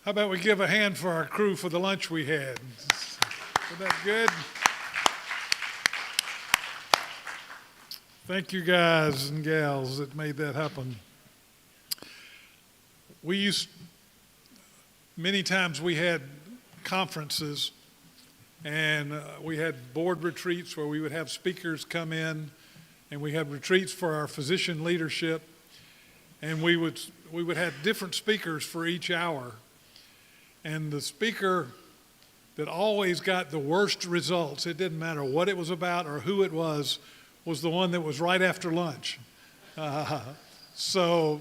How about we give a hand for our crew for the lunch we had? Isn't that good? Thank you guys and gals that made that happen. Many times we had conferences and we had board retreats where we would have speakers come in, and we had retreats for our physician leadership, and we would have different speakers for each hour. And the speaker that always got the worst results, it didn't matter what it was about or who it was the one that was right after lunch. So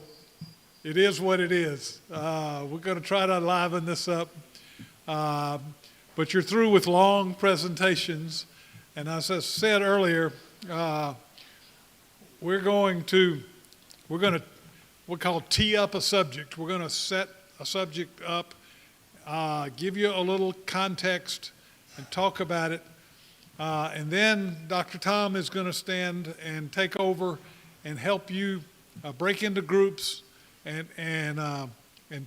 it is what it is. We're going to try to liven this up. But you're through with long presentations. And as I said earlier, we're going to we call tee up a subject. We're going to set a subject up, give you a little context and talk about it. And then Dr. Tom is going to stand and take over and help you break into groups and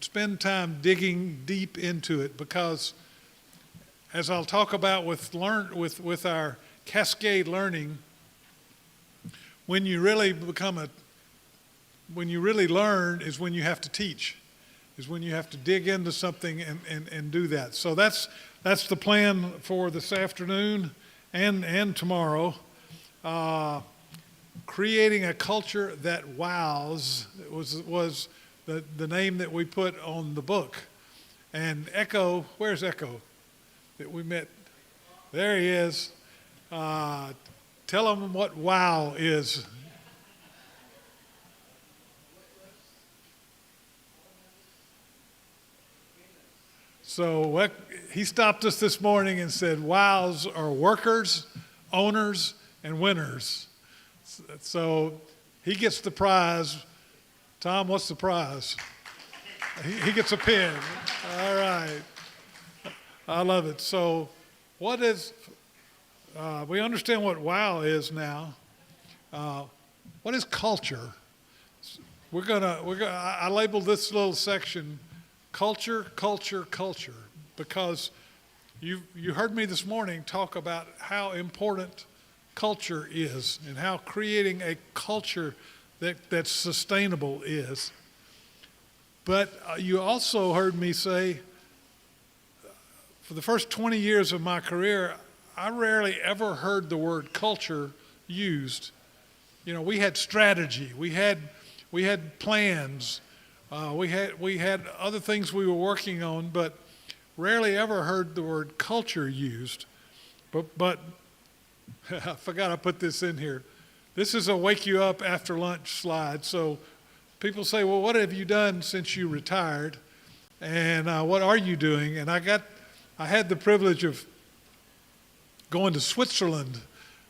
spend time digging deep into it, because as I'll talk about with our cascade learning, when you really learn is when you have to teach, is when you have to dig into something and do that. So that's the plan for this afternoon and tomorrow. Creating a culture that wows was the name that we put on the book. And Echo, where's Echo that we met? There he is. Tell him what wow is. So he stopped us this morning and said, wows are workers, owners, and winners. So he gets the prize. Tom, what's the prize? He gets a pin. All right. I love it. So we understand what wow is now. What is culture? I labeled this little section culture, culture, culture, because you heard me this morning talk about how important culture is and how creating a culture that's sustainable is. But you also heard me say, for the first 20 years of my career, I rarely ever heard the word culture used. You know, we had strategy, we had plans, we had other things we were working on, but rarely ever heard the word culture used. But I forgot I put this in here. This is a wake you up after lunch slide. So people say, well, what have you done since you retired? And what are you doing? And I had the privilege of going to Switzerland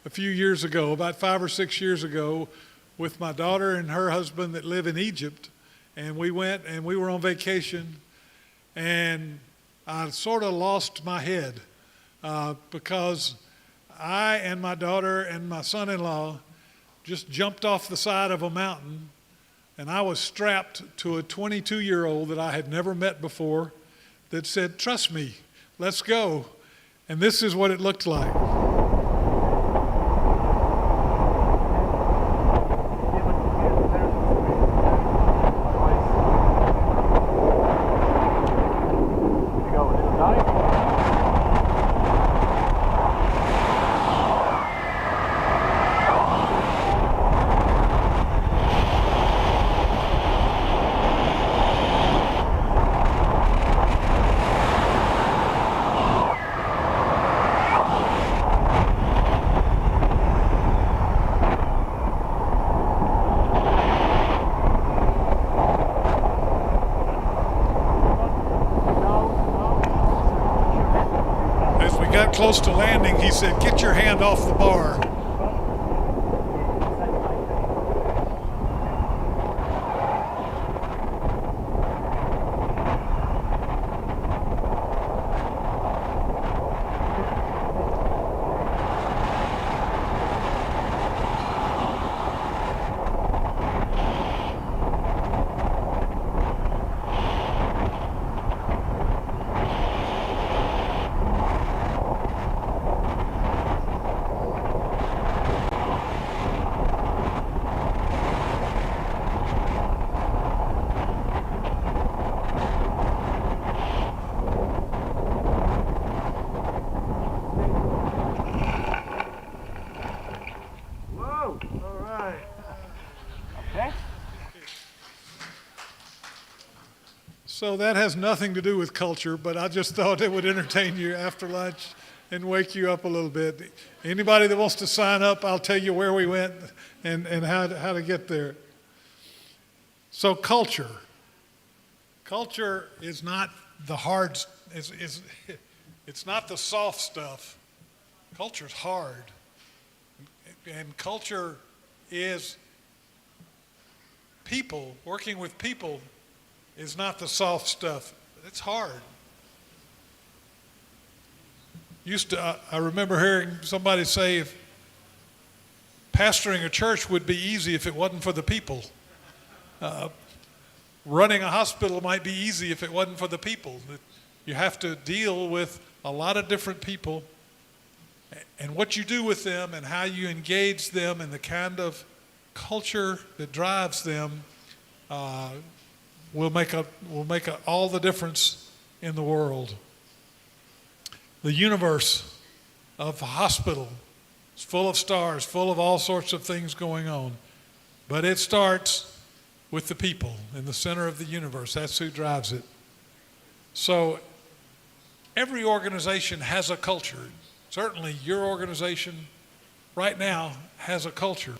a few years ago, about 5 or 6 years ago, with my daughter and her husband that live in Egypt. And we went and we were on vacation, and I sort of lost my head because I and my daughter and my son-in-law just jumped off the side of a mountain, and I was strapped to a 22-year-old that I had never met before that said, "Trust me, let's go." And this is what it looked like. Close to landing, he said, "Get your hand off the bar." All right. Okay. So that has nothing to do with culture, but I just thought it would entertain you after lunch and wake you up a little bit. Anybody that wants to sign up, I'll tell you where we went and how to get there. So culture. Culture is not the hard, it's not the soft stuff. Culture's hard. And culture is people, working with people is not the soft stuff. It's hard. I remember hearing somebody say if pastoring a church would be easy if it wasn't for the people. Running a hospital might be easy if it wasn't for the people. You have to deal with a lot of different people, and what you do with them and how you engage them and the kind of culture that drives them will make all the difference in the world. The universe of a hospital is full of stars, full of all sorts of things going on, but it starts with the people in the center of the universe. That's who drives it. So every organization has a culture. Certainly your organization right now has a culture.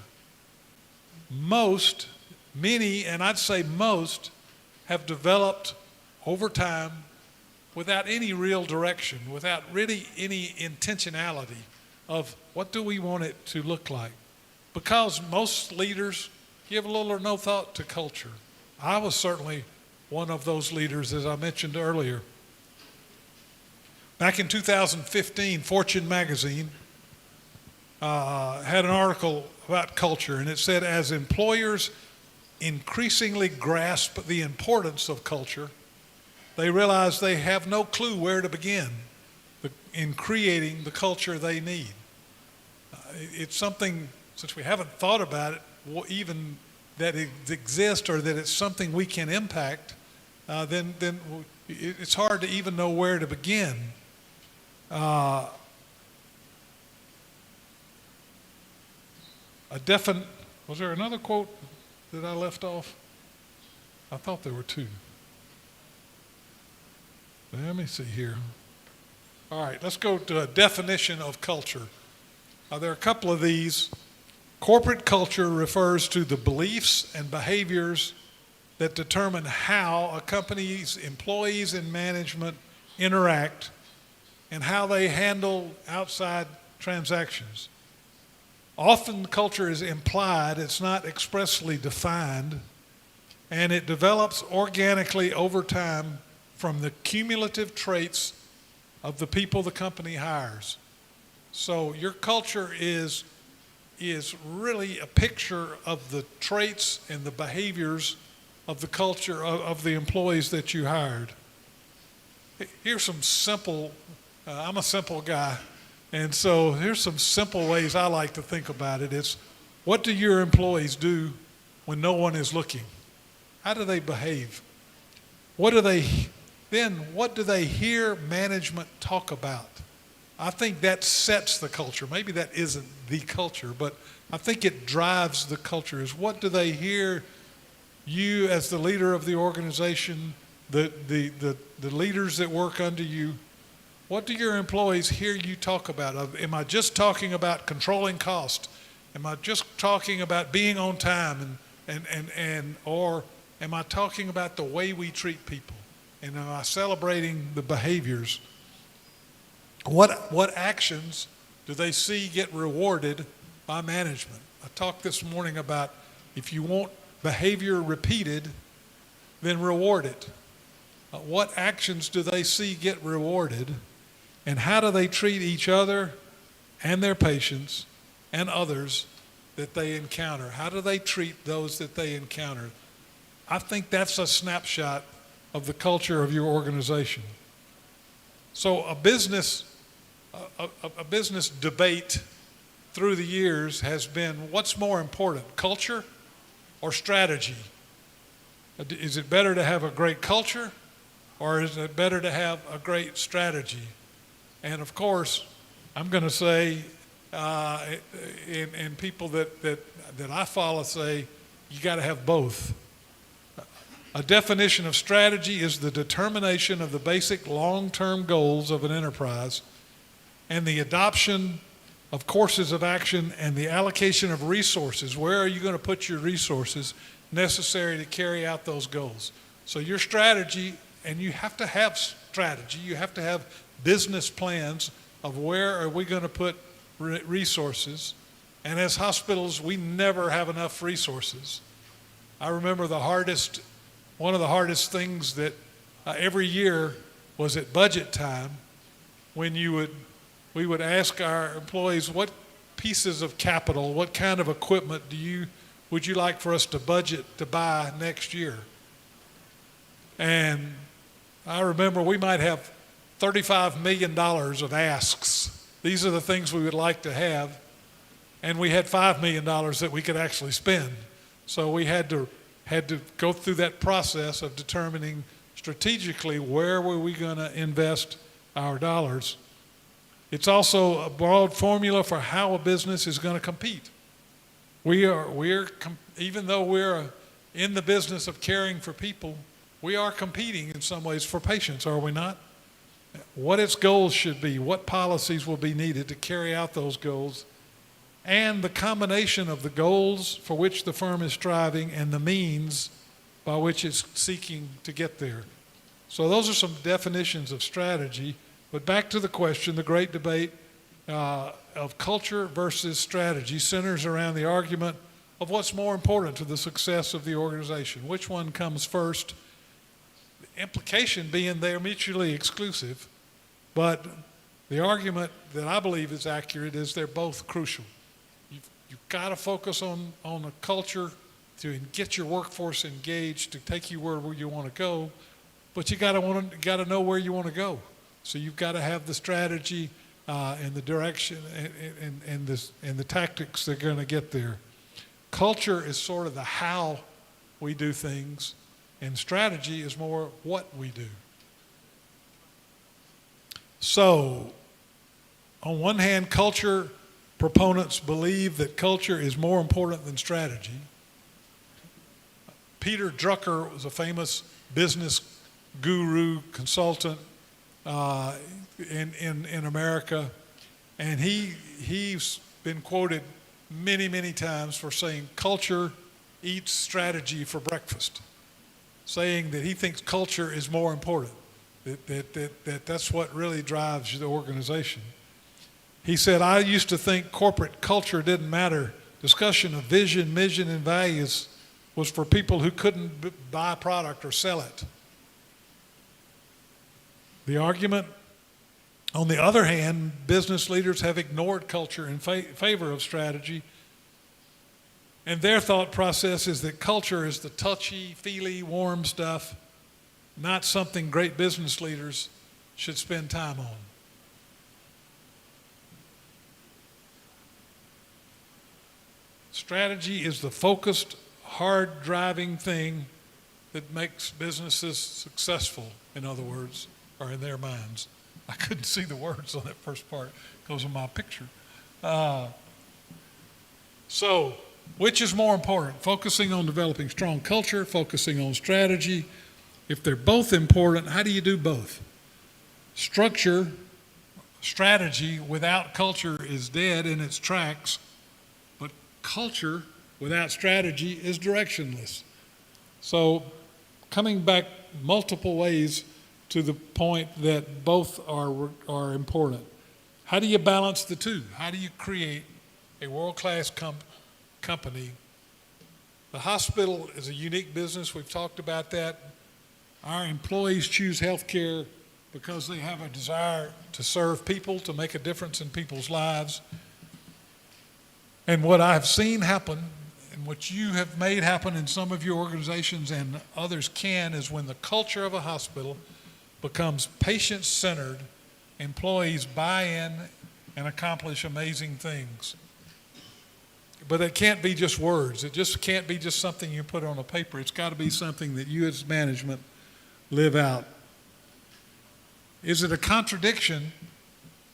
Many, and I'd say most, have developed over time without any real direction, without really any intentionality of what do we want it to look like. Because most leaders give little or no thought to culture. I was certainly one of those leaders, as I mentioned earlier. Back in 2015, Fortune magazine had an article about culture, and it said, as employers increasingly grasp the importance of culture, they realize they have no clue where to begin in creating the culture they need. It's something, since we haven't thought about it, even that it exists or that it's something we can impact, then it's hard to even know where to begin. Was there another quote that I left off? I thought there were two. Let me see here. All right, let's go to a definition of culture. There are a couple of these. Corporate culture refers to the beliefs and behaviors that determine how a company's employees and management interact and how they handle outside transactions. Often culture is implied, it's not expressly defined, and it develops organically over time from the cumulative traits of the people the company hires. So your culture is really a picture of the traits and the behaviors of the culture of the employees that you hired. Here's some simple, I'm a simple guy, and so here's some simple ways I like to think about it. It's, what do your employees do when no one is looking? How do they behave? What do they hear management talk about? I think that sets the culture. Maybe that isn't the culture, but I think it drives the culture. Is what do they hear you as the leader of the organization, the leaders that work under you, what do your employees hear you talk about? Am I just talking about controlling cost? Am I just talking about being on time or am I talking about the way we treat people? And am I celebrating the behaviors? What actions do they see get rewarded by management? I talked this morning about if you want behavior repeated, then reward it. What actions do they see get rewarded, and how do they treat each other and their patients and others that they encounter? How do they treat those that they encounter? I think that's a snapshot of the culture of your organization. So a business debate through the years has been, what's more important, culture or strategy? Is it better to have a great culture, or is it better to have a great strategy? And of course, I'm going to say and people that I follow say you got to have both. A definition of strategy is the determination of the basic long-term goals of an enterprise and the adoption of courses of action and the allocation of resources. Where are you going to put your resources necessary to carry out those goals? So your strategy, and you have to have strategy, you have to have business plans of where are we going to put resources. And as hospitals, we never have enough resources. I remember one of the hardest things that every year was at budget time when we would ask our employees, what pieces of capital, what kind of equipment would you like for us to budget to buy next year? And I remember we might have $35 million of asks. These are the things we would like to have. And we had $5 million that we could actually spend. So we had to go through that process of determining strategically where were we going to invest our dollars. It's also a broad formula for how a business is going to compete. Even though we're in the business of caring for people, we are competing in some ways for patients, are we not? What its goals should be, what policies will be needed to carry out those goals, and the combination of the goals for which the firm is striving and the means by which it's seeking to get there. So those are some definitions of strategy. But back to the question, the great debate of culture versus strategy centers around the argument of what's more important to the success of the organization. Which one comes first? The implication being they're mutually exclusive, but the argument that I believe is accurate is they're both crucial. You've got to focus on a culture to get your workforce engaged, to take you where you want to go, but you got to know where you want to go. So you've got to have the strategy and the direction and the tactics that are going to get there. Culture is sort of the how we do things, and strategy is more what we do. So, on one hand, culture proponents believe that culture is more important than strategy. Peter Drucker was a famous business guru, consultant in America, and he's been quoted many, many times for saying culture eats strategy for breakfast, saying that he thinks culture is more important, that's what really drives the organization. He said, I used to think corporate culture didn't matter. Discussion of vision, mission, and values was for people who couldn't buy a product or sell it. The argument, on the other hand, business leaders have ignored culture in favor of strategy, and their thought process is that culture is the touchy, feely, warm stuff, not something great business leaders should spend time on. Strategy is the focused, hard-driving thing that makes businesses successful, in other words, or in their minds. I couldn't see the words on that first part because of my picture. So, which is more important? Focusing on developing strong culture, focusing on strategy. If they're both important, how do you do both? Strategy without culture is dead in its tracks, but culture without strategy is directionless. So, coming back multiple ways to the point that both are important. How do you balance the two? How do you create a world-class company? The hospital is a unique business. We've talked about that. Our employees choose healthcare because they have a desire to serve people, to make a difference in people's lives. And what I've seen happen, and what you have made happen in some of your organizations and others can, is when the culture of a hospital becomes patient-centered, employees buy in and accomplish amazing things. But it can't be just words. It just can't be just something you put on a paper. It's got to be something that you as management live out. Is it a contradiction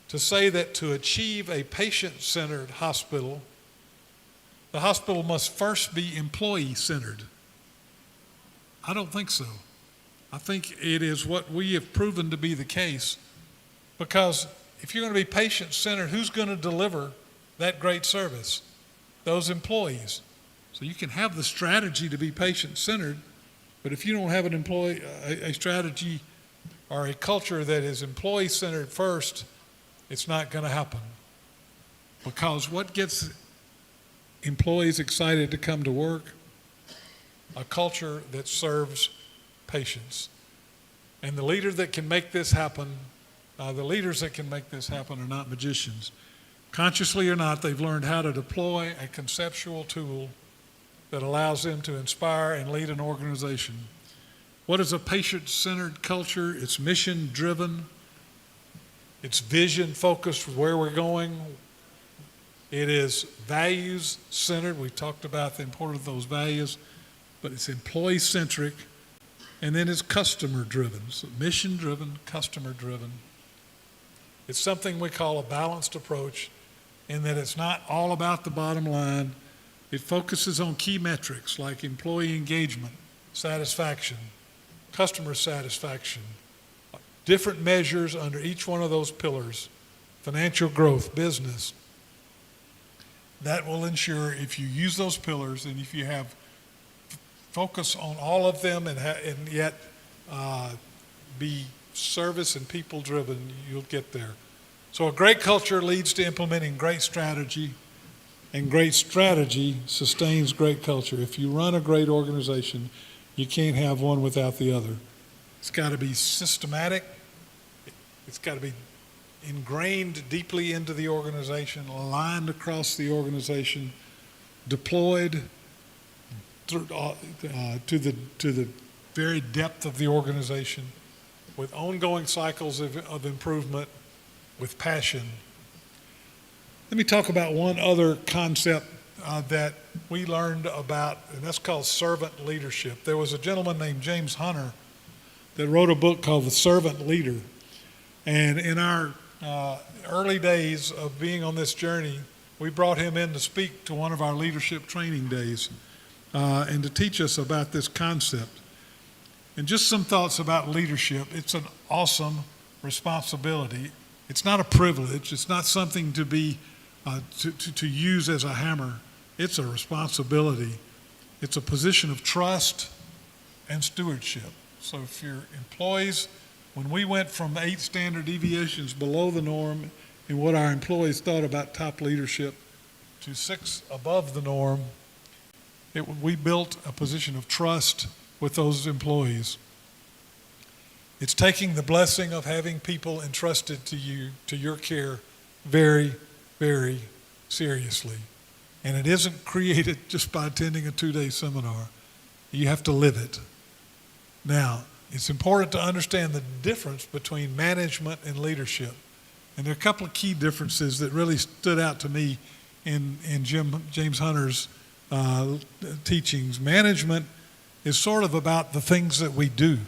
to say that to achieve a patient-centered hospital, the hospital must first be employee-centered. I don't think so. I think it is what we have proven to be the case, because if you're going to be patient-centered, who's going to deliver that great service? Those employees. So you can have the strategy to be patient-centered, but if you don't have a strategy or a culture that is employee-centered first, it's not going to happen. Because what gets employees excited to come to work? A culture that serves patients. And the leader that can make this happen, the leaders that can make this happen are not magicians. Consciously or not, they've learned how to deploy a conceptual tool that allows them to inspire and lead an organization. What is a patient-centered culture? It's mission-driven. It's vision-focused with where we're going. It is values-centered. We talked about the importance of those values, but it's employee-centric. And then it's customer-driven. So mission-driven, customer-driven. It's something we call a balanced approach, in that it's not all about the bottom line. It focuses on key metrics like employee engagement, satisfaction, customer satisfaction, different measures under each one of those pillars, financial growth, business. That will ensure, if you use those pillars and if you have focus on all of them and yet be service and people driven, you'll get there. So a great culture leads to implementing great strategy, and great strategy sustains great culture. If you run a great organization, you can't have one without the other. It's got to be systematic. It's got to be ingrained deeply into the organization, aligned across the organization, deployed to the very depth of the organization, with ongoing cycles of improvement, with passion. Let me talk about one other concept that we learned about, and that's called servant leadership. There was a gentleman named James Hunter that wrote a book called The Servant Leader. And in our early days of being on this journey, we brought him in to speak to one of our leadership training days and to teach us about this concept. And just some thoughts about leadership. It's an awesome responsibility. It's not a privilege. It's not something to be to use as a hammer. It's a responsibility. It's a position of trust and stewardship. So if your employees, when we went from 8 standard deviations below the norm in what our employees thought about top leadership to 6 above the norm, we built a position of trust with those employees. It's taking the blessing of having people entrusted to you, to your care, very, very seriously. And it isn't created just by attending a 2-day seminar. You have to live it. Now, it's important to understand the difference between management and leadership. And there are a couple of key differences that really stood out to me in James Hunter's teachings. Management is sort of about the things that we do.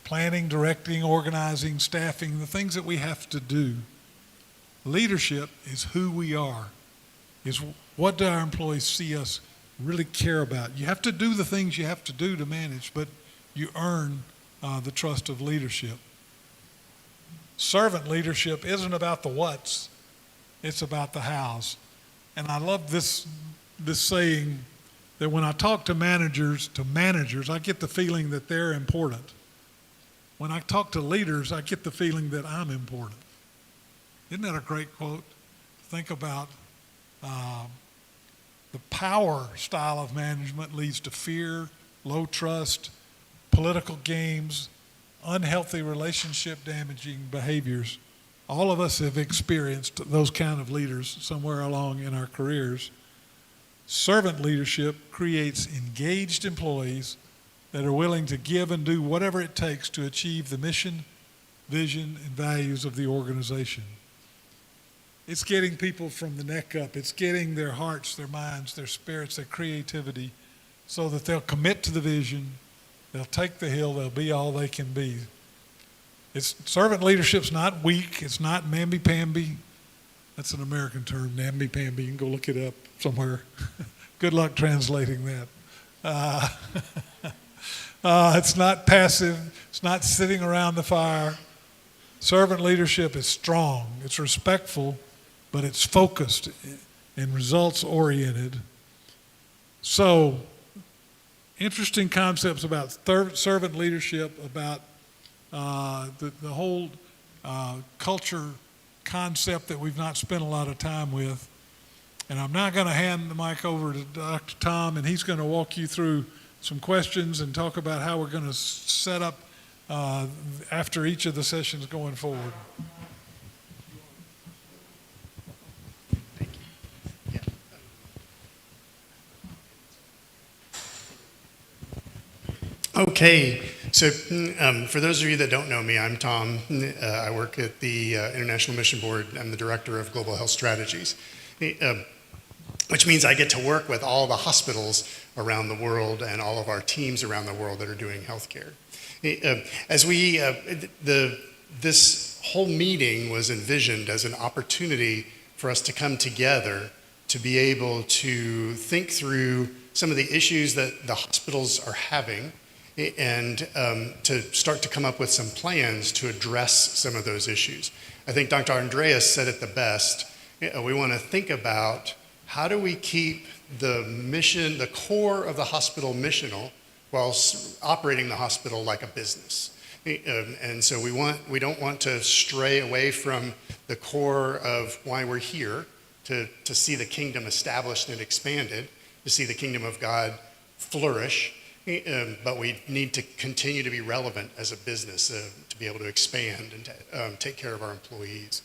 Planning, directing, organizing, staffing, the things that we have to do. Leadership is who we are, is what do our employees see us really care about. You have to do the things you have to do to manage, but you earn the trust of leadership. Servant leadership isn't about the what's, it's about the hows. And I love this saying that when I talk to managers, I get the feeling that they're important. When I talk to leaders, I get the feeling that I'm important. Isn't that a great quote? Think about the power style of management leads to fear, low trust, political games, unhealthy relationship damaging behaviors. All of us have experienced those kind of leaders somewhere along in our careers. Servant leadership creates engaged employees that are willing to give and do whatever it takes to achieve the mission, vision, and values of the organization. It's getting people from the neck up. It's getting their hearts, their minds, their spirits, their creativity, so that they'll commit to the vision, they'll take the hill, they'll be all they can be. servant leadership's not weak. It's not namby-pamby. That's an American term, namby-pamby. You can go look it up somewhere. Good luck translating that. It's not passive. It's not sitting around the fire. Servant leadership is strong. It's respectful, but it's focused and results-oriented. So, interesting concepts about servant leadership, about the whole culture concept that we've not spent a lot of time with. And I'm now going to hand the mic over to Dr. Tom, and he's going to walk you through some questions and talk about how we're going to set up after each of the sessions going forward. Thank you. Yeah. Okay, so for those of you that don't know me, I'm Tom. I work at the International Mission Board. I'm the Director of Global Health Strategies, which means I get to work with all the hospitals around the world and all of our teams around the world that are doing healthcare. As we, this whole meeting was envisioned as an opportunity for us to come together to be able to think through some of the issues that the hospitals are having and to start to come up with some plans to address some of those issues. I think Dr. Andreas said it the best. We want to think about how do we keep the mission, the core of the hospital missional, while operating the hospital like a business. And so we don't want to stray away from the core of why we're here, to see the kingdom established and expanded, to see the kingdom of God flourish, but we need to continue to be relevant as a business to be able to expand and to take care of our employees.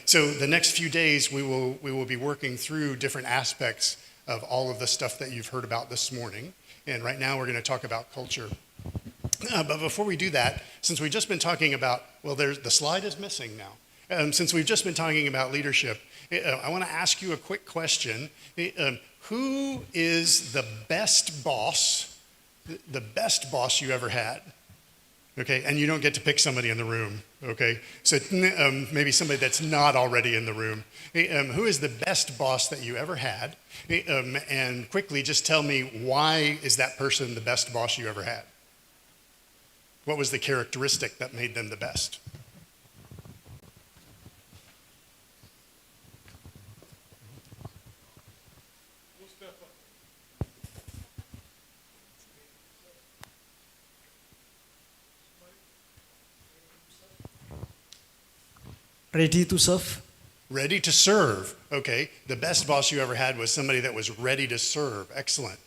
So the next few days we will be working through different aspects of all of the stuff that you've heard about this morning. And right now we're going to talk about culture. But before we do that, since we've just been talking about, well, the slide is missing now. Since we've just been talking about leadership, I want to ask you a quick question. Who is the best boss you ever had? Okay, and you don't get to pick somebody in the room, okay? So maybe somebody that's not already in the room. Who is the best boss that you ever had? And quickly just tell me, why is that person the best boss you ever had? What was the characteristic that made them the best? Ready to serve? Ready to serve. Okay. The best boss you ever had was somebody that was ready to serve. Excellent.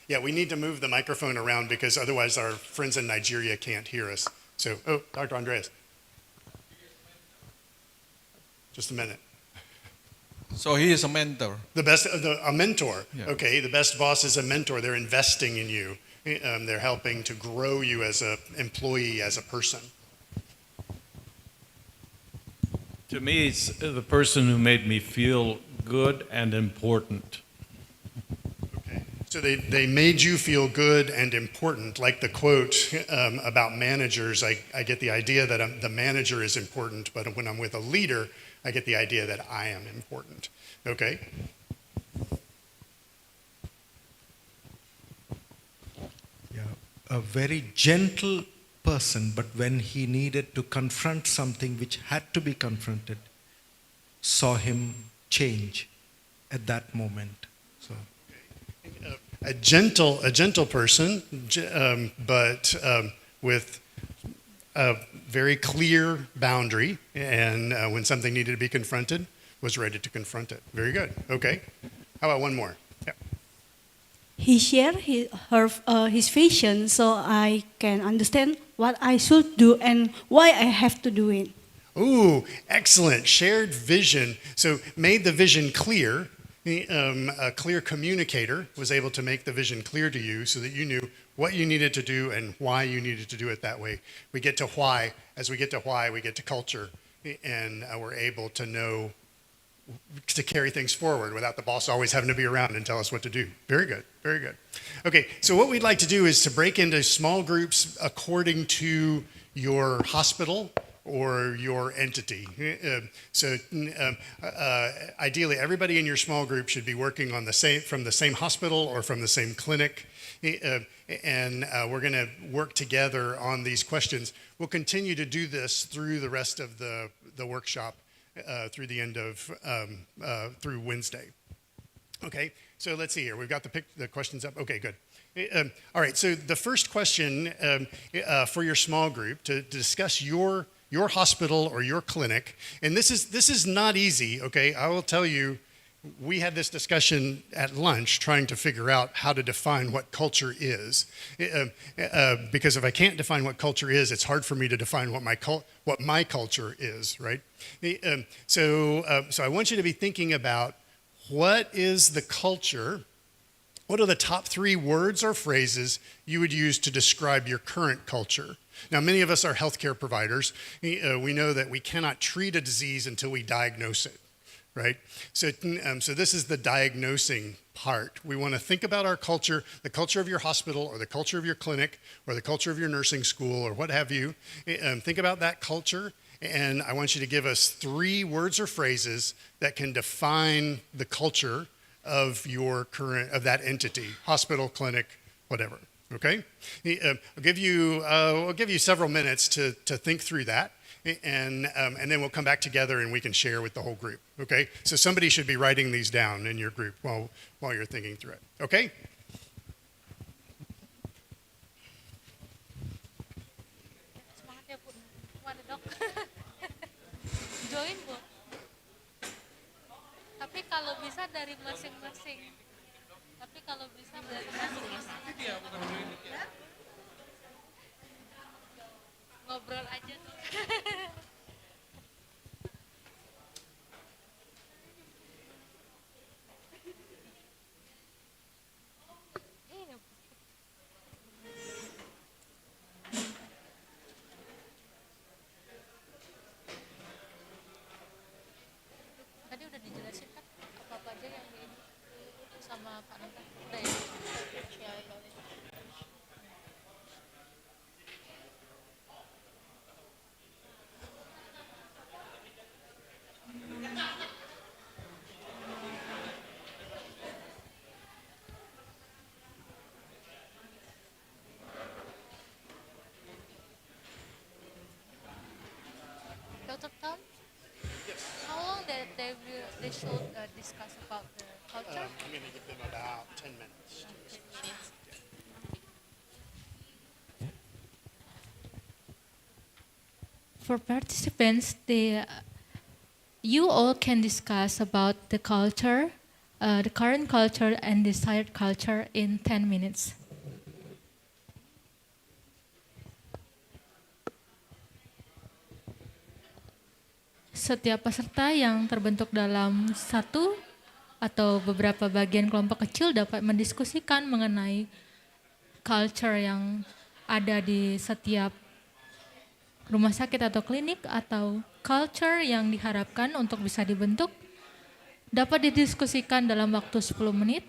Yeah, we need to move the microphone around because otherwise our friends in Nigeria can't hear us. So, Dr. Andreas. Just a minute. So he is a mentor. A mentor. Yeah. Okay, the best boss is a mentor. They're investing in you. They're helping to grow you as an employee, as a person. To me, it's the person who made me feel good and important. Okay. So they made you feel good and important. Like the quote about managers, I get the idea that the manager is important, but when I'm with a leader, I get the idea that I am important. Okay? Yeah, a very gentle person, but when he needed to confront something which had to be confronted, saw him change at that moment. So, a gentle person, but with a very clear boundary, and when something needed to be confronted, was ready to confront it. Very good. Okay. How about one more? Yeah. He shared his vision so I can understand what I should do and why I have to do it. Ooh, excellent. Shared vision. So made the vision clear. A clear communicator was able to make the vision clear to you so that you knew what you needed to do and why you needed to do it that way. We get to why. As we get to why, we get to culture. And we're able to know to carry things forward without the boss always having to be around and tell us what to do. Very good, very good. Okay, so what we'd like to do is to break into small groups according to your hospital or your entity. Ideally, everybody in your small group should be working on from the same hospital or from the same clinic. And we're going to work together on these questions. We'll continue to do this through the rest of the workshop through the end of, through Wednesday. Okay, so let's see here. We've got the questions up. Okay, good. All right, so the first question for your small group to discuss your hospital or your clinic, and this is not easy, okay? I will tell you, we had this discussion at lunch trying to figure out how to define what culture is. Because if I can't define what culture is, it's hard for me to define what my culture is, right? So I want you to be thinking about what is the culture. What are the top 3 words or phrases you would use to describe your current culture? Now, many of us are healthcare providers. We know that we cannot treat a disease until we diagnose it, right? So this is the diagnosing part. We want to think about our culture, the culture of your hospital or the culture of your clinic or the culture of your nursing school or what have you. Think about that culture, and I want you to give us 3 words or phrases that can define the culture of that entity, hospital, clinic, whatever. Okay, I'll give you several minutes to think through that, and then we'll come back together and we can share with the whole group. Okay, so somebody should be writing these down in your group while you're thinking through it. Okay. Semangat ya Bu. Waduh dok. Join Bu. Tapi kalau bisa dari masing-masing. Ngobrol aja tuh. Tadi udah dijelasin kan apa-apa aja yang ini sama Pak Nata. Udah ya? Ya, ya. Dr. Tom? How long they should discuss about the culture? I'm going to give them about 10 minutes. 10 minutes. For participants, you all can discuss about the culture, the current culture and desired culture in 10 minutes. Setiap peserta yang terbentuk dalam satu atau beberapa bagian kelompok kecil dapat mendiskusikan mengenai culture yang ada di setiap rumah sakit atau klinik atau culture yang diharapkan untuk bisa dibentuk dapat didiskusikan dalam waktu 10 menit.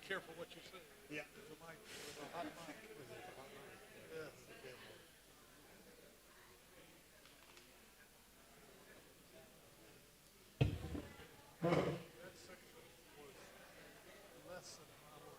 careful what you say. Yeah. The mic, the hot mic. Yes. That section was less than an hour.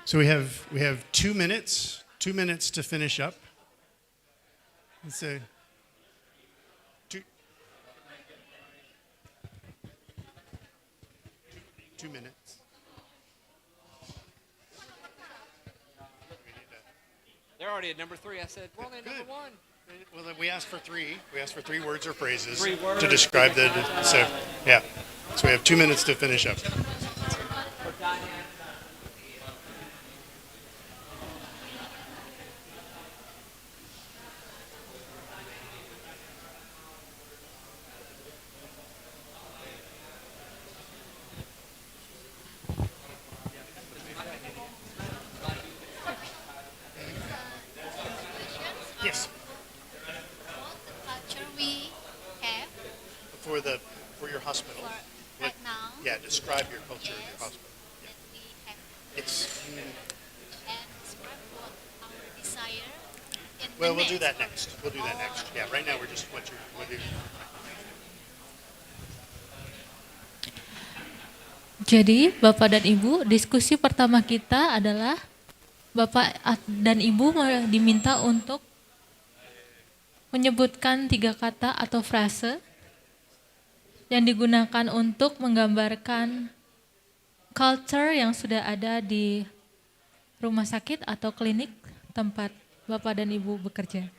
So we have 2 minutes to finish up. So, 2 minutes. They're already at number 3. I said, we're only at number Good. 1. Well, then we asked for three. We asked for 3 words or phrases 3 words. to describe the. So, yeah. So we have 2 minutes to finish up. Yes. Culture we have For your hospital. for right now Yeah. Describe your culture in your Yes. hospital. that we have It's. and describe what our desire in Well, the we'll do next. that next. We'll do that next. Yeah. Right now we're just what you. Jadi, Bapak dan Ibu, diskusi pertama kita adalah Bapak dan Ibu diminta untuk menyebutkan 3 kata atau frase yang digunakan untuk menggambarkan culture yang sudah ada di rumah sakit atau klinik tempat Bapak dan Ibu bekerja.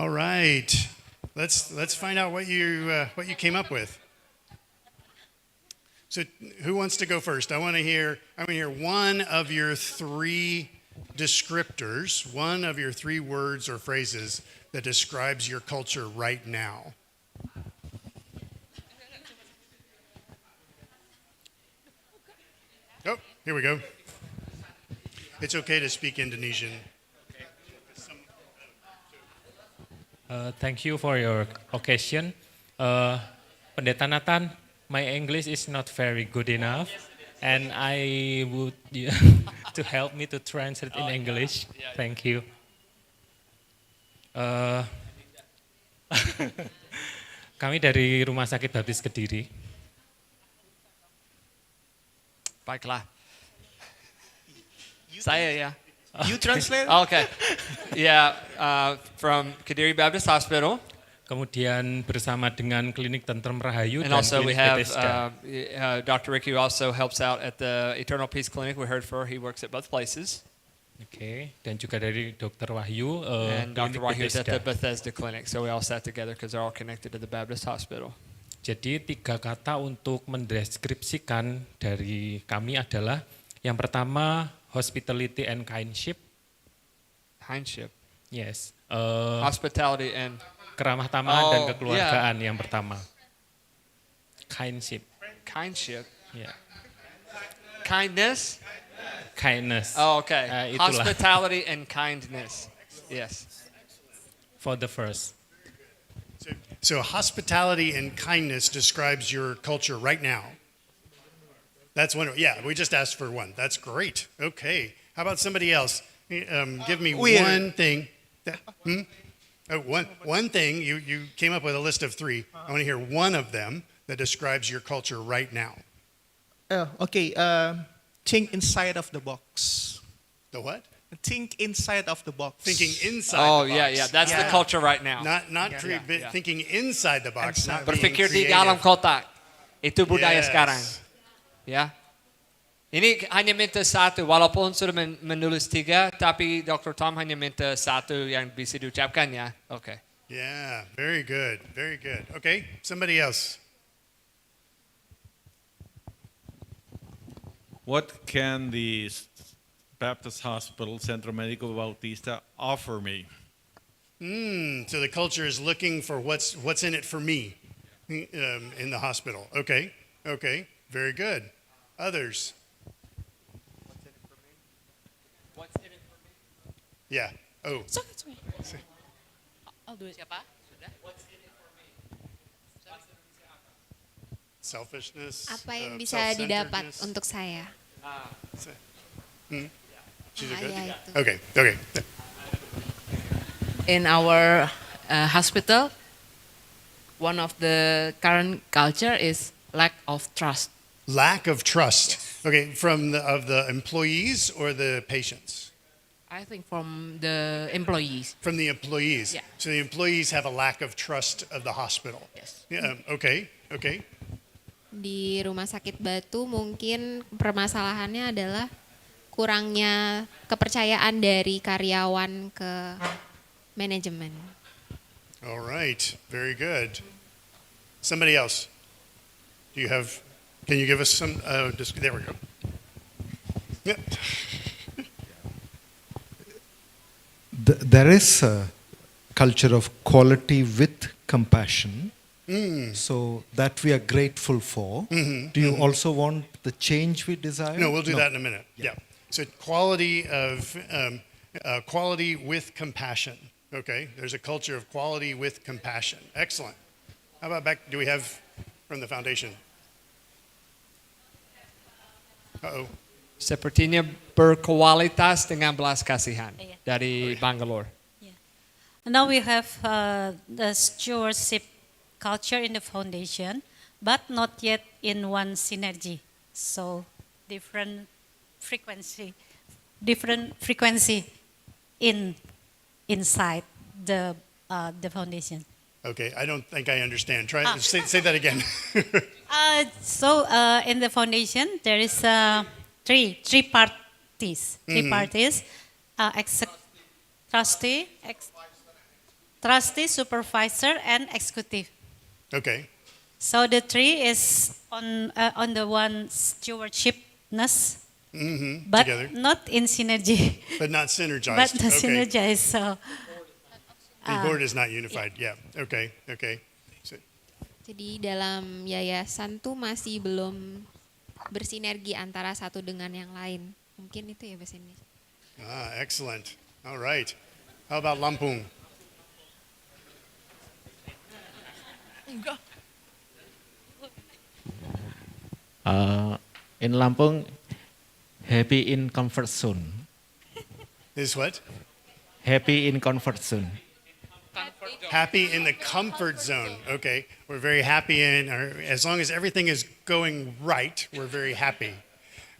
All right. Let's find out what you came up with. So who wants to go first? I want to hear one of your three descriptors, one of your three words or phrases that describes your culture right now. Oh, here we go. It's okay to speak Indonesian. Thank you for your occasion. Pendeta Nathan, my English is not very good enough, and I would to help me to translate in English. Thank you. Kami dari Rumah Sakit Baptis Kediri. Baiklah. Saya ya. You translate? Okay. Yeah, from Kediri Baptist Hospital. Kemudian bersama dengan Klinik Tentrem Rahayu And dan also we Klinik have Bethesda. Dr. Ricky who also helps out at the Eternal Peace Clinic. We heard for he works at both places. Oke, dan juga dari Dr. Wahyu, And Dr. Klinik Wahyu is at the Bethesda. Bethesda Clinic. So we all sat together because they're all connected to the Baptist Hospital. Jadi 3 kata untuk mendeskripsikan dari kami adalah yang pertama hospitality and kindship. Kindship. Yes. Hospitality and Keramah tamahan dan Oh, kekeluargaan yang pertama. Kindship. kindship. Ya. Kindness. Kindness. Oh, okay. Itulah. Hospitality and kindness. Yes. For the first. So hospitality and kindness describes your culture right now. That's one. Yeah, we just asked for one. That's great. Okay. How about somebody else? Give me one thing. One thing. You came up with a list of 3. I want to hear one of them that describes your culture right now. Okay. Think inside of the box. The what? Think inside of the box. Thinking inside Oh, the box. yeah. That's the culture right now. Not thinking inside the box. Not being Berpikir di creative. dalam kotak. Itu budaya Yes. sekarang. Ya. Ini hanya minta satu, walaupun sudah menulis 3, tapi Dr. Tom hanya minta satu yang bisa diucapkan ya. Okay. Yeah, very good. Very good. Okay, somebody else. What can the Baptist Hospital, Centro Médico Bautista, offer me? So the culture is looking for what's in it for me in the hospital. Okay, very good. Others? What's in it for me? Yeah. Oh. I'll do it. Siapa? What's in it for me? Selfishness. Apa yang bisa didapat self-centeredness. untuk saya? She's a good. Ya, itu. Okay. In our hospital, one of the current culture is lack of trust. Lack of trust. Okay, from the employees or the patients? I think from the employees. From the employees. Yeah. So the employees have a lack of trust of the hospital. Yes. Yeah. Okay. Di Rumah Sakit Batu mungkin permasalahannya adalah kurangnya kepercayaan dari karyawan ke manajemen. All right. Very good. Somebody else. Can you give us some, there we go. Yeah. There is a culture of quality with compassion. So that we are grateful for. Do you also want the change we desire? No, we'll do that in a minute. Yeah. So quality with compassion. Okay. There's a culture of quality with compassion. Excellent. How about do we have from the foundation? Uh-oh. Sepertinya berkualitas dengan belas kasihan dari Bangalore. Now we have the stewardship culture in the foundation, but not yet in one synergy. So different frequency inside the foundation. Okay, I don't think I understand. Say that again. So in the foundation there is three parties. Trustee, trustee, supervisor, and executive. Okay. So the three is on the one stewardshipness, but Together. not in synergy. But not synergized. But not Okay. synergized. So The board is not unified. Yeah. Okay. Okay. So, Jadi dalam yayasan tuh masih belum bersinergi antara satu dengan yang lain. Mungkin itu ya bahasa Indonesia. excellent. All right. How about Lampung? In Lampung, happy in comfort zone. Is what? Happy in comfort zone. Happy in the comfort zone. Okay. We're very happy as long as everything is going right, we're very happy.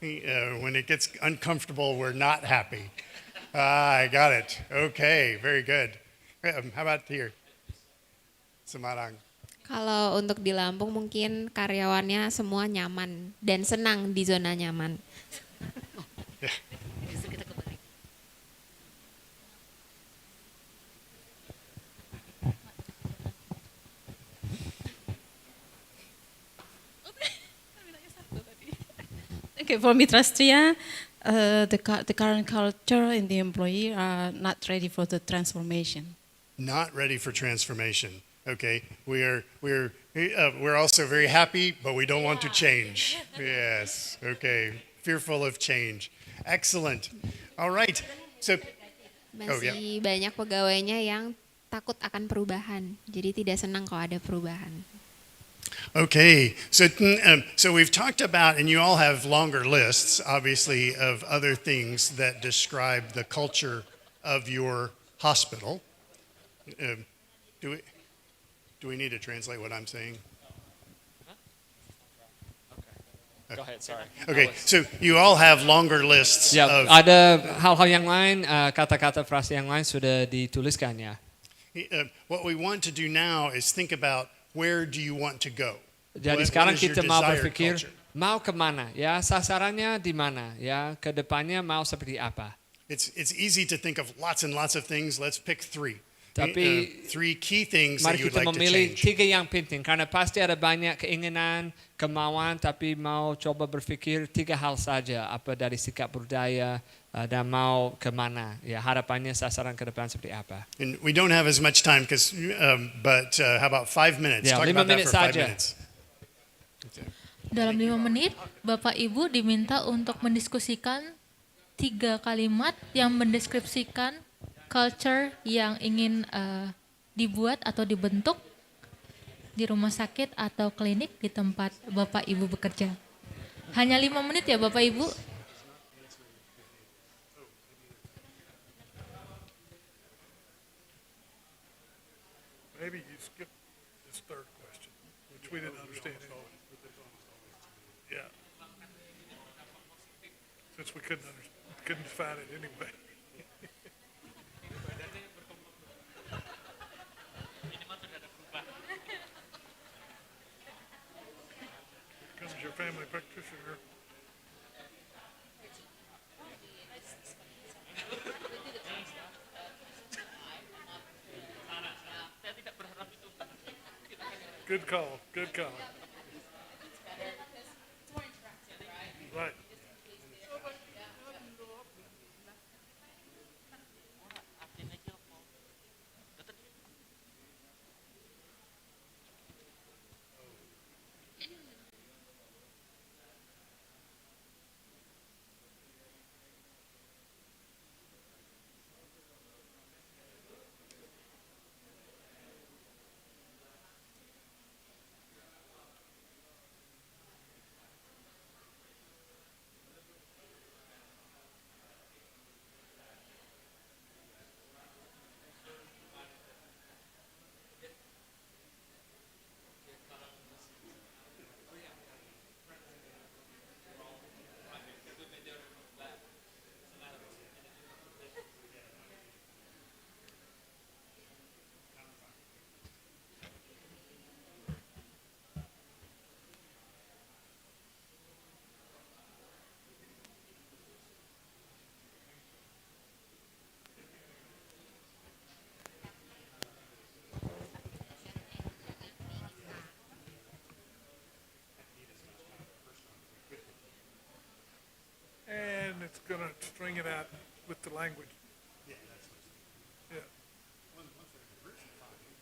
When it gets uncomfortable, we're not happy. I got it. Okay. Very good. How about here? Semarang. Kalau untuk di Lampung mungkin karyawannya semua nyaman dan senang di zona nyaman. Okay, for Mitrastria, the current culture in the employee are not ready for the transformation. Not ready for transformation. Okay, we're also very happy, but we don't want to change. Yes. Okay. Fearful of change. Excellent. All right. So, Masih banyak pegawainya yang takut akan perubahan. Jadi tidak senang kalau ada perubahan. okay. So we've talked about, and you all have longer lists, obviously, of other things that describe the culture of your hospital. Do we need to translate what I'm saying? Go ahead, sorry. Okay, so you all have longer lists Ya, of. ada hal-hal yang lain, kata-kata frase yang lain sudah dituliskan ya. What we want to do now is think about where do you want to go? Jadi What sekarang is your kita mau desired berpikir culture? mau kemana ya, sasarannya di mana ya, ke depannya mau seperti apa. It's easy to think of lots and lots of things. Let's pick three. Tapi Three key things that mari you would kita like to memilih change. 3 yang penting karena pasti ada banyak keinginan, kemauan, tapi mau coba berpikir 3 hal saja apa dari sikap budaya dan mau kemana ya, harapannya sasaran ke depan seperti apa. And we don't have as much time, but how about 5 minutes? Ya, Talk 5 about that menit for 5 saja. minutes. Dalam 5 menit, Bapak Ibu diminta untuk mendiskusikan 3 kalimat yang mendeskripsikan culture yang ingin dibuat atau dibentuk di rumah sakit atau klinik di tempat Bapak Ibu bekerja. Hanya 5 menit ya Bapak Ibu. Maybe you skip this third question, which we didn't understand anyway. Yeah. Since we couldn't define it anyway. Here comes your family practitioner. Good call. Good call. Right. gonna string it out with the language. Yeah.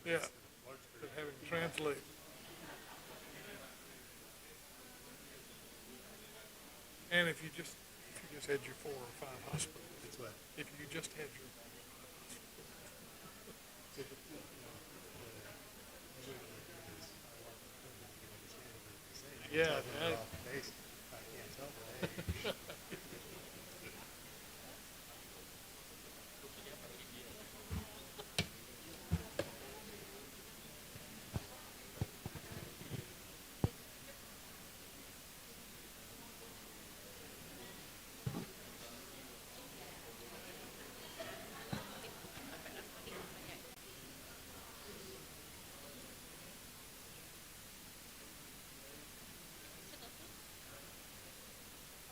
Yeah, but have him translate. And if you just had your 4 or 5 hospitals. That's what. If you just had your Yeah.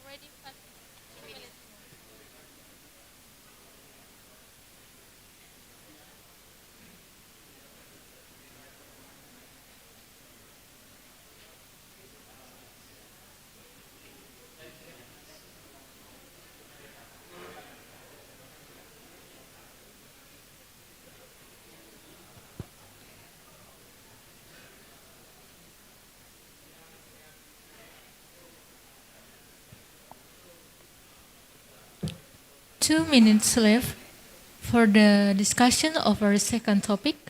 Already 2 minutes. Two minutes left for the discussion of our second topic.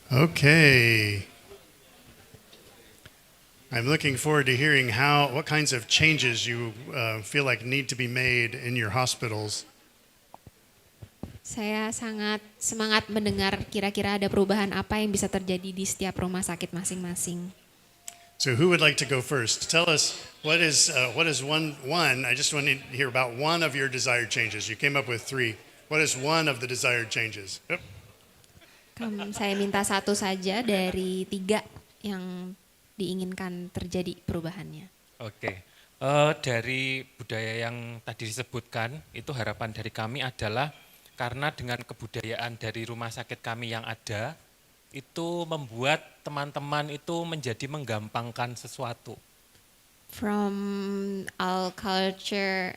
Okay. I'm looking forward to hearing what kinds of changes you feel like need to be made in your hospitals. Saya sangat semangat mendengar kira-kira ada perubahan apa yang bisa terjadi di setiap rumah sakit masing-masing. So who would like to go first? Tell us what is one. I just want to hear about one of your desired changes. You came up with 3. What is one of the desired changes? Yep. Saya minta satu saja dari 3 yang diinginkan terjadi perubahannya. Oke. Dari budaya yang tadi disebutkan, itu harapan dari kami adalah karena dengan kebudayaan dari rumah sakit kami yang ada, itu membuat teman-teman itu menjadi menggampangkan sesuatu. From our culture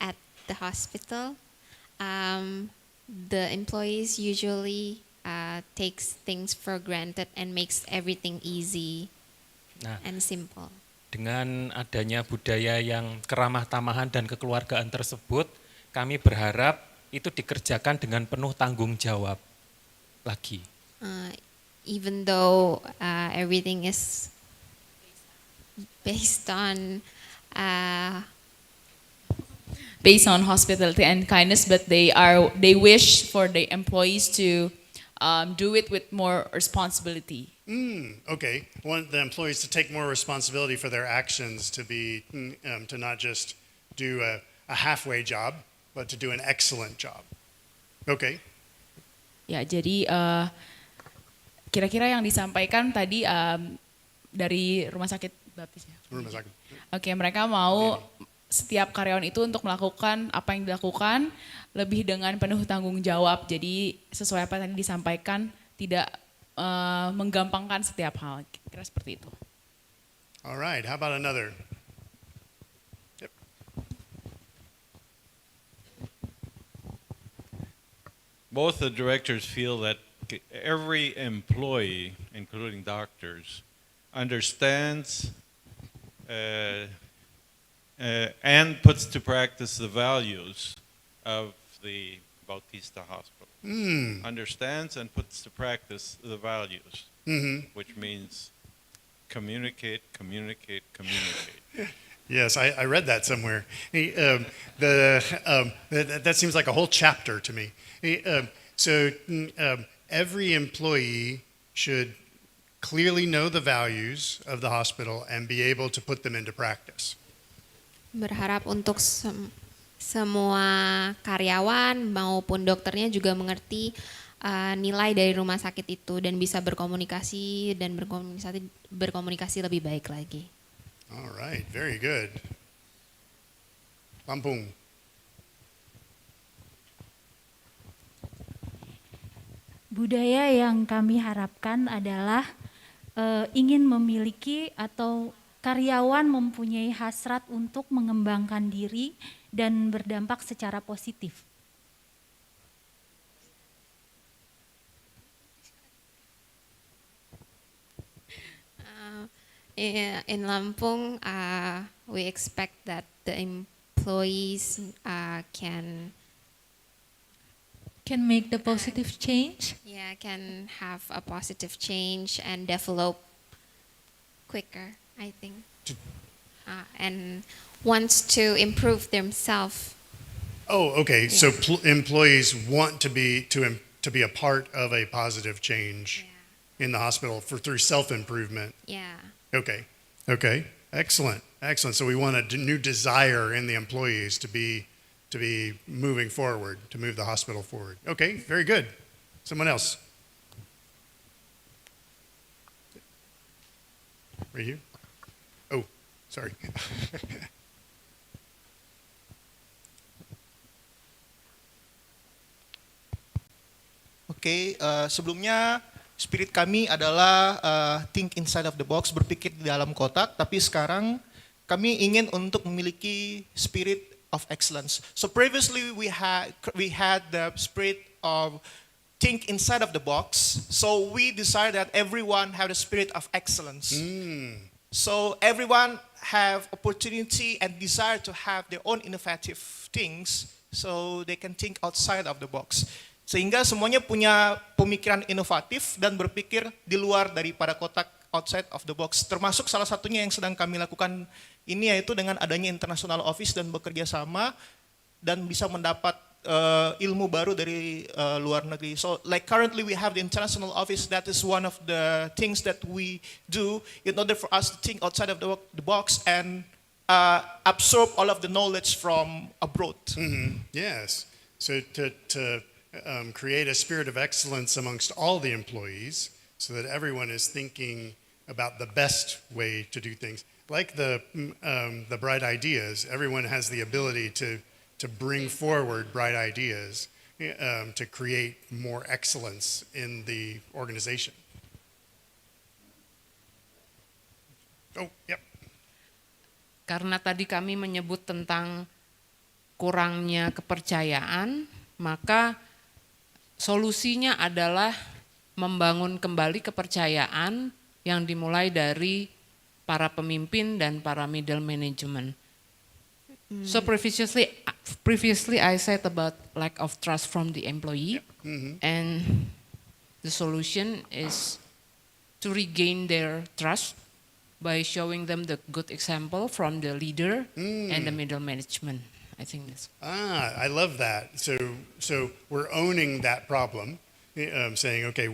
at the hospital, the employees usually takes things for granted and makes everything easy and simple. Dengan adanya budaya yang keramah tamahan dan kekeluargaan tersebut, kami berharap itu dikerjakan dengan penuh tanggung jawab lagi. Even though everything is based on hospitality and kindness, but they wish for the employees to do it with more responsibility. Okay, want the employees to take more responsibility for their actions, to not just do a halfway job, but to do an excellent job. Okay. Ya, jadi kira-kira yang disampaikan tadi dari rumah sakit baptis ya. Rumah sakit. Oke, mereka mau setiap karyawan itu untuk melakukan apa yang dilakukan lebih dengan penuh tanggung jawab. Jadi sesuai apa yang tadi disampaikan, tidak menggampangkan setiap hal. Kira seperti itu. All right, how about another? Yep. Both the directors feel that every employee, including doctors, understands and puts to practice the values of the Bautista Hospital. Understands and puts to practice the values, which means communicate, communicate, communicate. Yes, I read that somewhere. That seems like a whole chapter to me. Every employee should clearly know the values of the hospital and be able to put them into practice. Berharap untuk semua karyawan maupun dokternya juga mengerti nilai dari rumah sakit itu dan bisa berkomunikasi lebih baik lagi. All right, very good. Lampung. Budaya yang kami harapkan adalah ingin memiliki atau karyawan mempunyai hasrat untuk mengembangkan diri dan berdampak secara positif. In Lampung, we expect that the employees can make the positive change. Yeah, can have a positive change and develop quicker, I think, and wants to improve themselves. Oh, okay. So employees want to be a part of a positive change in the hospital through self-improvement. Yeah. Okay. Excellent. So we want a new desire in the employees to be moving forward, to move the hospital forward. Okay, very good. Someone else. Right here. Oh, sorry. Oke, sebelumnya spirit kami adalah think inside of the box, berpikir di dalam kotak, tapi sekarang kami ingin untuk memiliki spirit of excellence. So previously we had the spirit of think inside of the box. So we decided that everyone have the spirit of excellence. So everyone have opportunity and desire to have their own innovative things, so they can think outside of the box. Sehingga semuanya punya pemikiran inovatif dan berpikir di luar daripada kotak, outside of the box. Termasuk salah satunya yang sedang kami lakukan ini yaitu dengan adanya international office dan bekerja sama dan bisa mendapat ilmu baru dari luar negeri. So like currently we have the international office. That is one of the things that we do in order for us to think outside of the box and absorb all of the knowledge from abroad. Yes. So to create a spirit of excellence amongst all the employees so that everyone is thinking about the best way to do things. Like the bright ideas, everyone has the ability to bring forward bright ideas to create more excellence in the organization. Oh, yep. Karena tadi kami menyebut tentang kurangnya kepercayaan, maka solusinya adalah membangun kembali kepercayaan yang dimulai dari para pemimpin dan para middle management. So previously I said about lack of trust from the employee, and the solution is to regain their trust by showing them the good example from the leader and the middle management. I think that's. I love that. So we're owning that problem, saying, okay,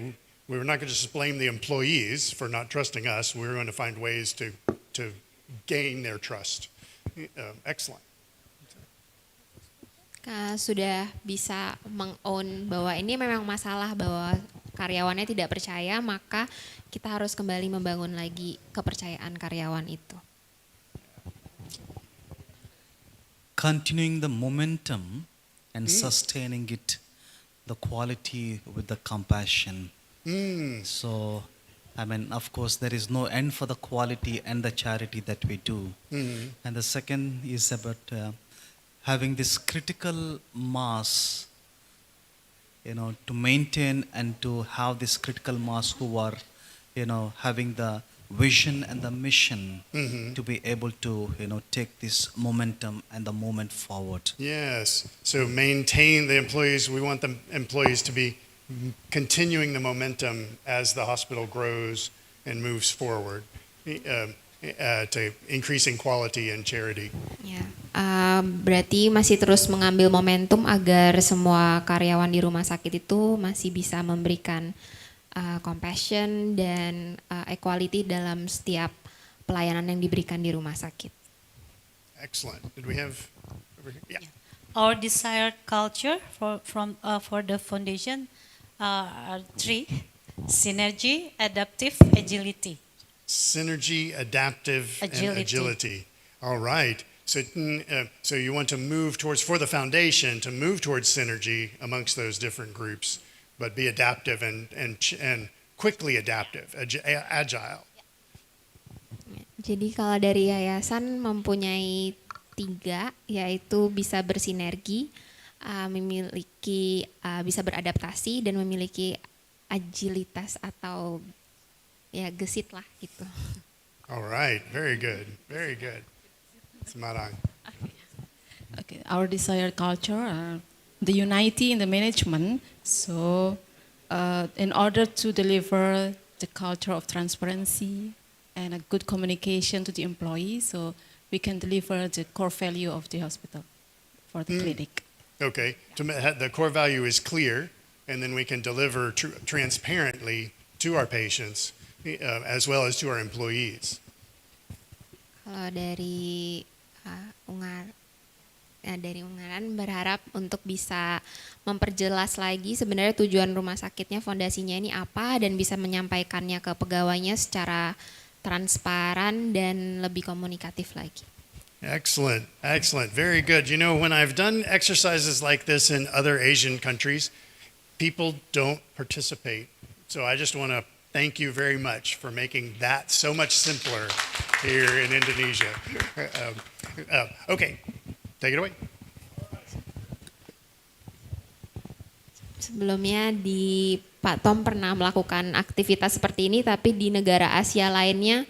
we're not going to just blame the employees for not trusting us. We're going to find ways to gain their trust. Excellent. Sudah bisa meng-own bahwa ini memang masalah bahwa karyawannya tidak percaya, maka kita harus kembali membangun lagi kepercayaan karyawan itu. continuing the momentum and sustaining it, the quality with the compassion. So, I mean, of course, there is no end for the quality and the charity that we do. And the second is about having this critical mass, to maintain and to have this critical mass who are, having the vision and the mission to be able to, take this momentum and the moment forward. Yes. So maintain the employees. We want the employees to be continuing the momentum as the hospital grows and moves forward to increasing quality and charity. Ya, berarti masih terus mengambil momentum agar semua karyawan di rumah sakit itu masih bisa memberikan compassion dan equality dalam setiap pelayanan yang diberikan di rumah sakit. Excellent. Did we have over here? Yeah. Our desired culture for the foundation are three: synergy, adaptive, agility. Synergy, adaptive, and agility. All right. So, so you want to move towards, for the foundation, to move towards synergy amongst those different groups, but be adaptive and quickly adaptive, agile. Jadi kalau dari yayasan mempunyai 3, yaitu bisa bersinergi, memiliki bisa beradaptasi dan memiliki agilitas atau gesit lah gitu. All right, very good, very good. Semarang. Okay, our desired culture, the unity in the management. So, in order to deliver the culture of transparency and a good communication to the employees, so we can deliver the core value of the hospital for the clinic. Okay, the core value is clear, and then we can deliver transparently to our patients as well as to our employees. Kalau dari Ungaran berharap untuk bisa memperjelas lagi sebenarnya tujuan rumah sakitnya, fondasinya ini apa, dan bisa menyampaikannya ke pegawainya secara transparan dan lebih komunikatif lagi. Excellent, excellent, very good. You know, when I've done exercises like this in other Asian countries, people don't participate. So I just want to thank you very much for making that so much simpler here in Indonesia. Okay, take it away. Sebelumnya Pak Tom pernah melakukan aktivitas seperti ini, tapi di negara Asia lainnya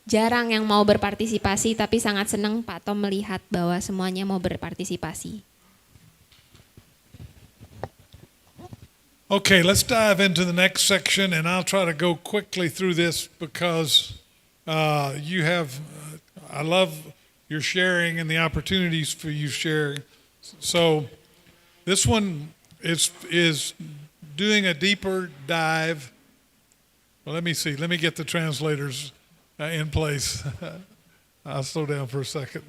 jarang yang mau berpartisipasi, tapi sangat senang Pak Tom melihat bahwa semuanya mau berpartisipasi. Okay, let's dive into the next section, and I'll try to go quickly through this because I love your sharing and the opportunities for you sharing. So this one is doing a deeper dive. Well, let me see. Let me get the translators in place. I'll slow down for a second.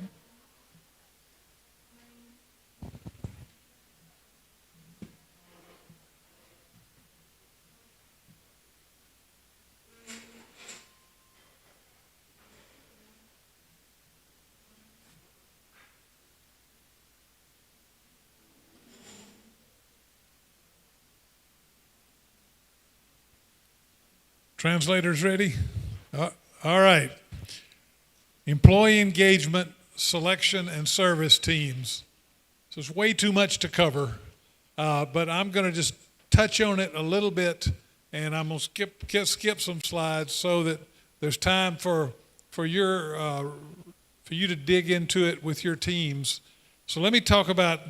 Translators ready? All right. Employee engagement, selection, and service teams. So it's way too much to cover, but I'm going to just touch on it a little bit, and I'm going to skip some slides so that there's time for you to dig into it with your teams. So let me talk about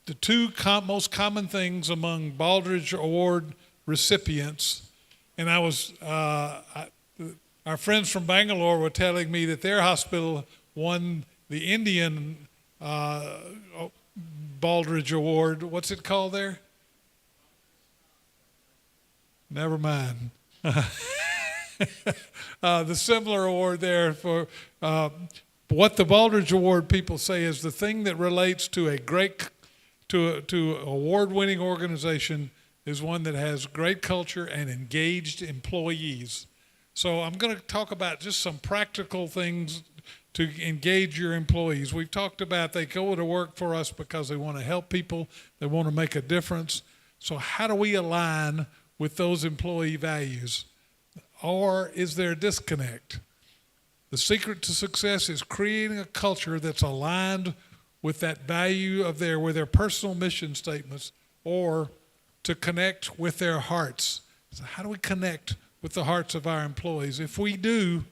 the two most common things among Baldrige Award recipients. And our friends from Bangalore were telling me that their hospital won the Indian Baldrige Award. What's it called there? Never mind. The similar award there for what the Baldrige Award people say is the thing that relates to to award-winning organization is one that has great culture and engaged employees. So I'm going to talk about just some practical things to engage your employees. We've talked about they go to work for us because they want to help people, they want to make a difference. So how do we align with those employee values? Or is there a disconnect? The secret to success is creating a culture that's aligned with that value of with their personal mission statements, or to connect with their hearts. So how do we connect with the hearts of our employees? If we do,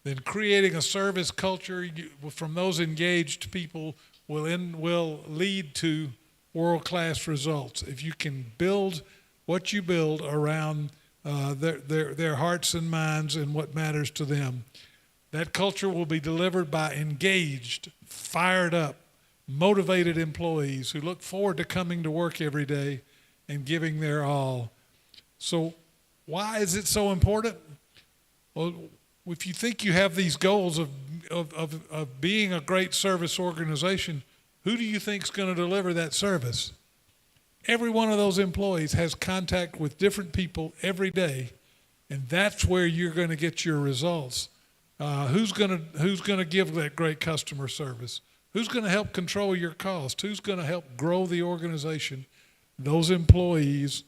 then creating a service culture from those engaged people will lead to world-class results. If you can build what you build around their hearts and minds and what matters to them, that culture will be delivered by engaged, fired up, motivated employees who look forward to coming to work every day and giving their all. So why is it so important? Well, if you think you have these goals of being a great service organization, who do you think is going to deliver that service? Every one of those employees has contact with different people every day, and that's where you're going to get your results. Who's going to give that great customer service? Who's going to help control your cost? Who's going to help grow the organization? Those employees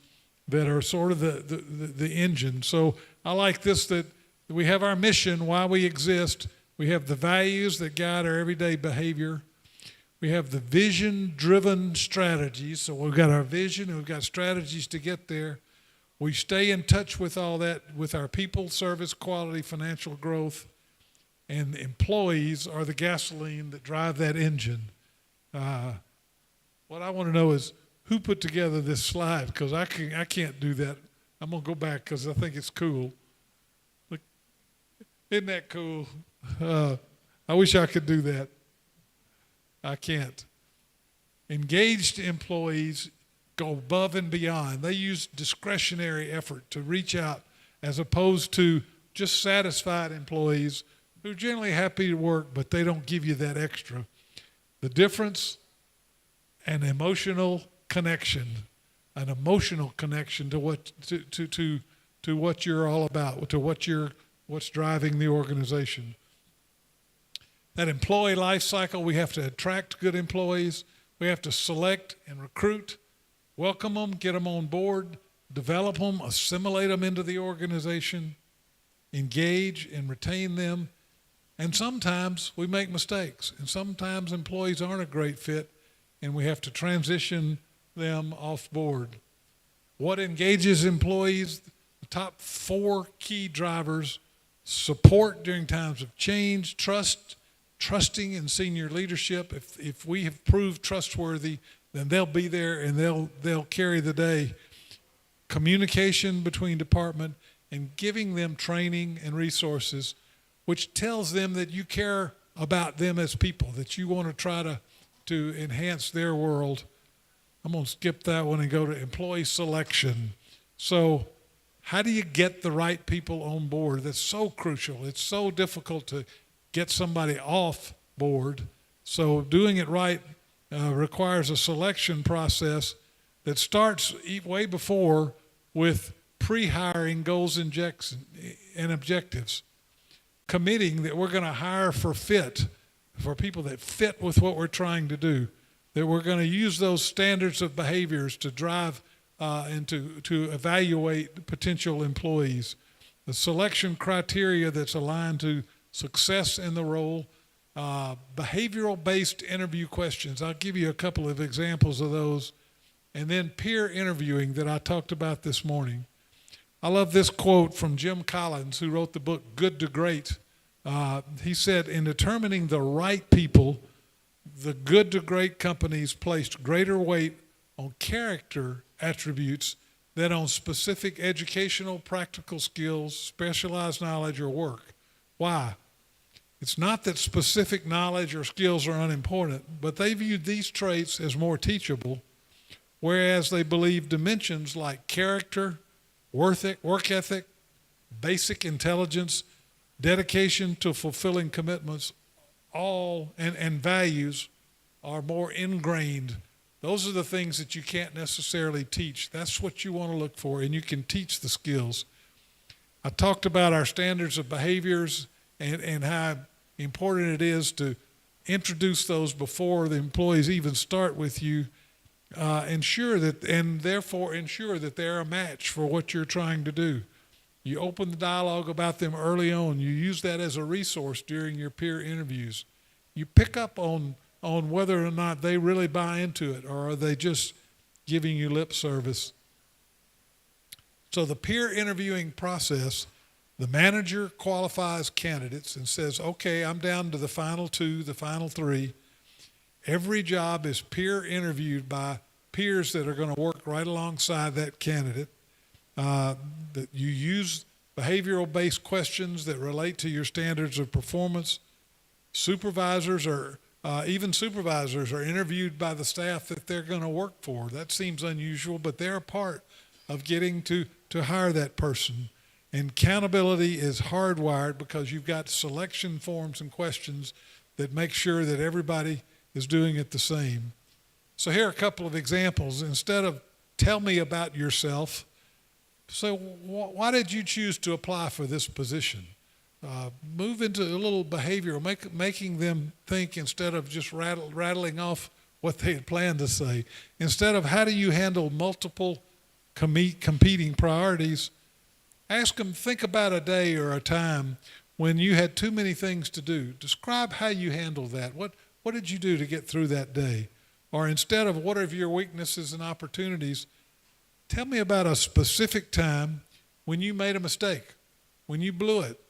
that are sort of the engine. So I like this, that we have our mission, why we exist. We have the values that guide our everyday behavior. We have the vision-driven strategies. So we've got our vision and we've got strategies to get there. We stay in touch with all that, with our people, service, quality, financial growth. And employees are the gasoline that drive that engine. What I want to know is who put together this slide, because I can't do that. I'm going to go back because I think it's cool. Look, isn't that cool? I wish I could do that. I can't. Engaged employees go above and beyond. They use discretionary effort to reach out, as opposed to just satisfied employees who are generally happy to work, but they don't give you that extra. The difference, an emotional connection to what you're all about, to what's driving the organization. That employee life cycle, we have to attract good employees. We have to select and recruit, welcome them, get them on board, develop them, assimilate them into the organization, engage and retain them. And sometimes we make mistakes, and sometimes employees aren't a great fit, and we have to transition them off board. What engages employees? The top 4 key drivers: support during times of change, trusting in senior leadership. If we have proved trustworthy, then they'll be there and they'll carry the day. Communication between department, and giving them training and resources, which tells them that you care about them as people, that you want to try to enhance their world. I'm going to skip that one and go to employee selection. So how do you get the right people on board? That's so crucial. It's so difficult to get somebody off board. So doing it right requires a selection process that starts way before with pre-hiring goals and objectives. Committing that we're going to hire for people that fit with what we're trying to do, that we're going to use those standards of behaviors to drive and to evaluate potential employees. The selection criteria that's aligned to success in the role, behavioral-based interview questions. I'll give you a couple of examples of those. And then peer interviewing that I talked about this morning. I love this quote from Jim Collins, who wrote the book Good to Great. He said, in determining the right people, the good to great companies placed greater weight on character attributes than on specific educational, practical skills, specialized knowledge, or work. Why? It's not that specific knowledge or skills are unimportant, but they viewed these traits as more teachable, whereas they believed dimensions like character, work ethic, basic intelligence, dedication to fulfilling commitments, and values are more ingrained. Those are the things that you can't necessarily teach. That's what you want to look for, and you can teach the skills. I talked about our standards of behaviors and how important it is to introduce those before the employees even start with you, and therefore ensure that they're a match for what you're trying to do. You open the dialogue about them early on. You use that as a resource during your peer interviews. You pick up on whether or not they really buy into it, or are they just giving you lip service. So the peer interviewing process, the manager qualifies candidates and says, okay, I'm down to the final 2, the final 3. Every job is peer interviewed by peers that are going to work right alongside that candidate. That you use behavioral-based questions that relate to your standards of performance. Supervisors are interviewed by the staff that they're going to work for. That seems unusual, but they're a part of getting to hire that person. And accountability is hardwired because you've got selection forms and questions that make sure that everybody is doing it the same. So here are a couple of examples. Instead of tell me about yourself, say, why did you choose to apply for this position? Move into a little behavioral, making them think instead of just rattling off what they had planned to say. Instead of how do you handle multiple competing priorities, ask them, think about a day or a time when you had too many things to do. Describe how you handled that. What did you do to get through that day? Or instead of what are your weaknesses and opportunities, tell me about a specific time when you made a mistake, when you blew it.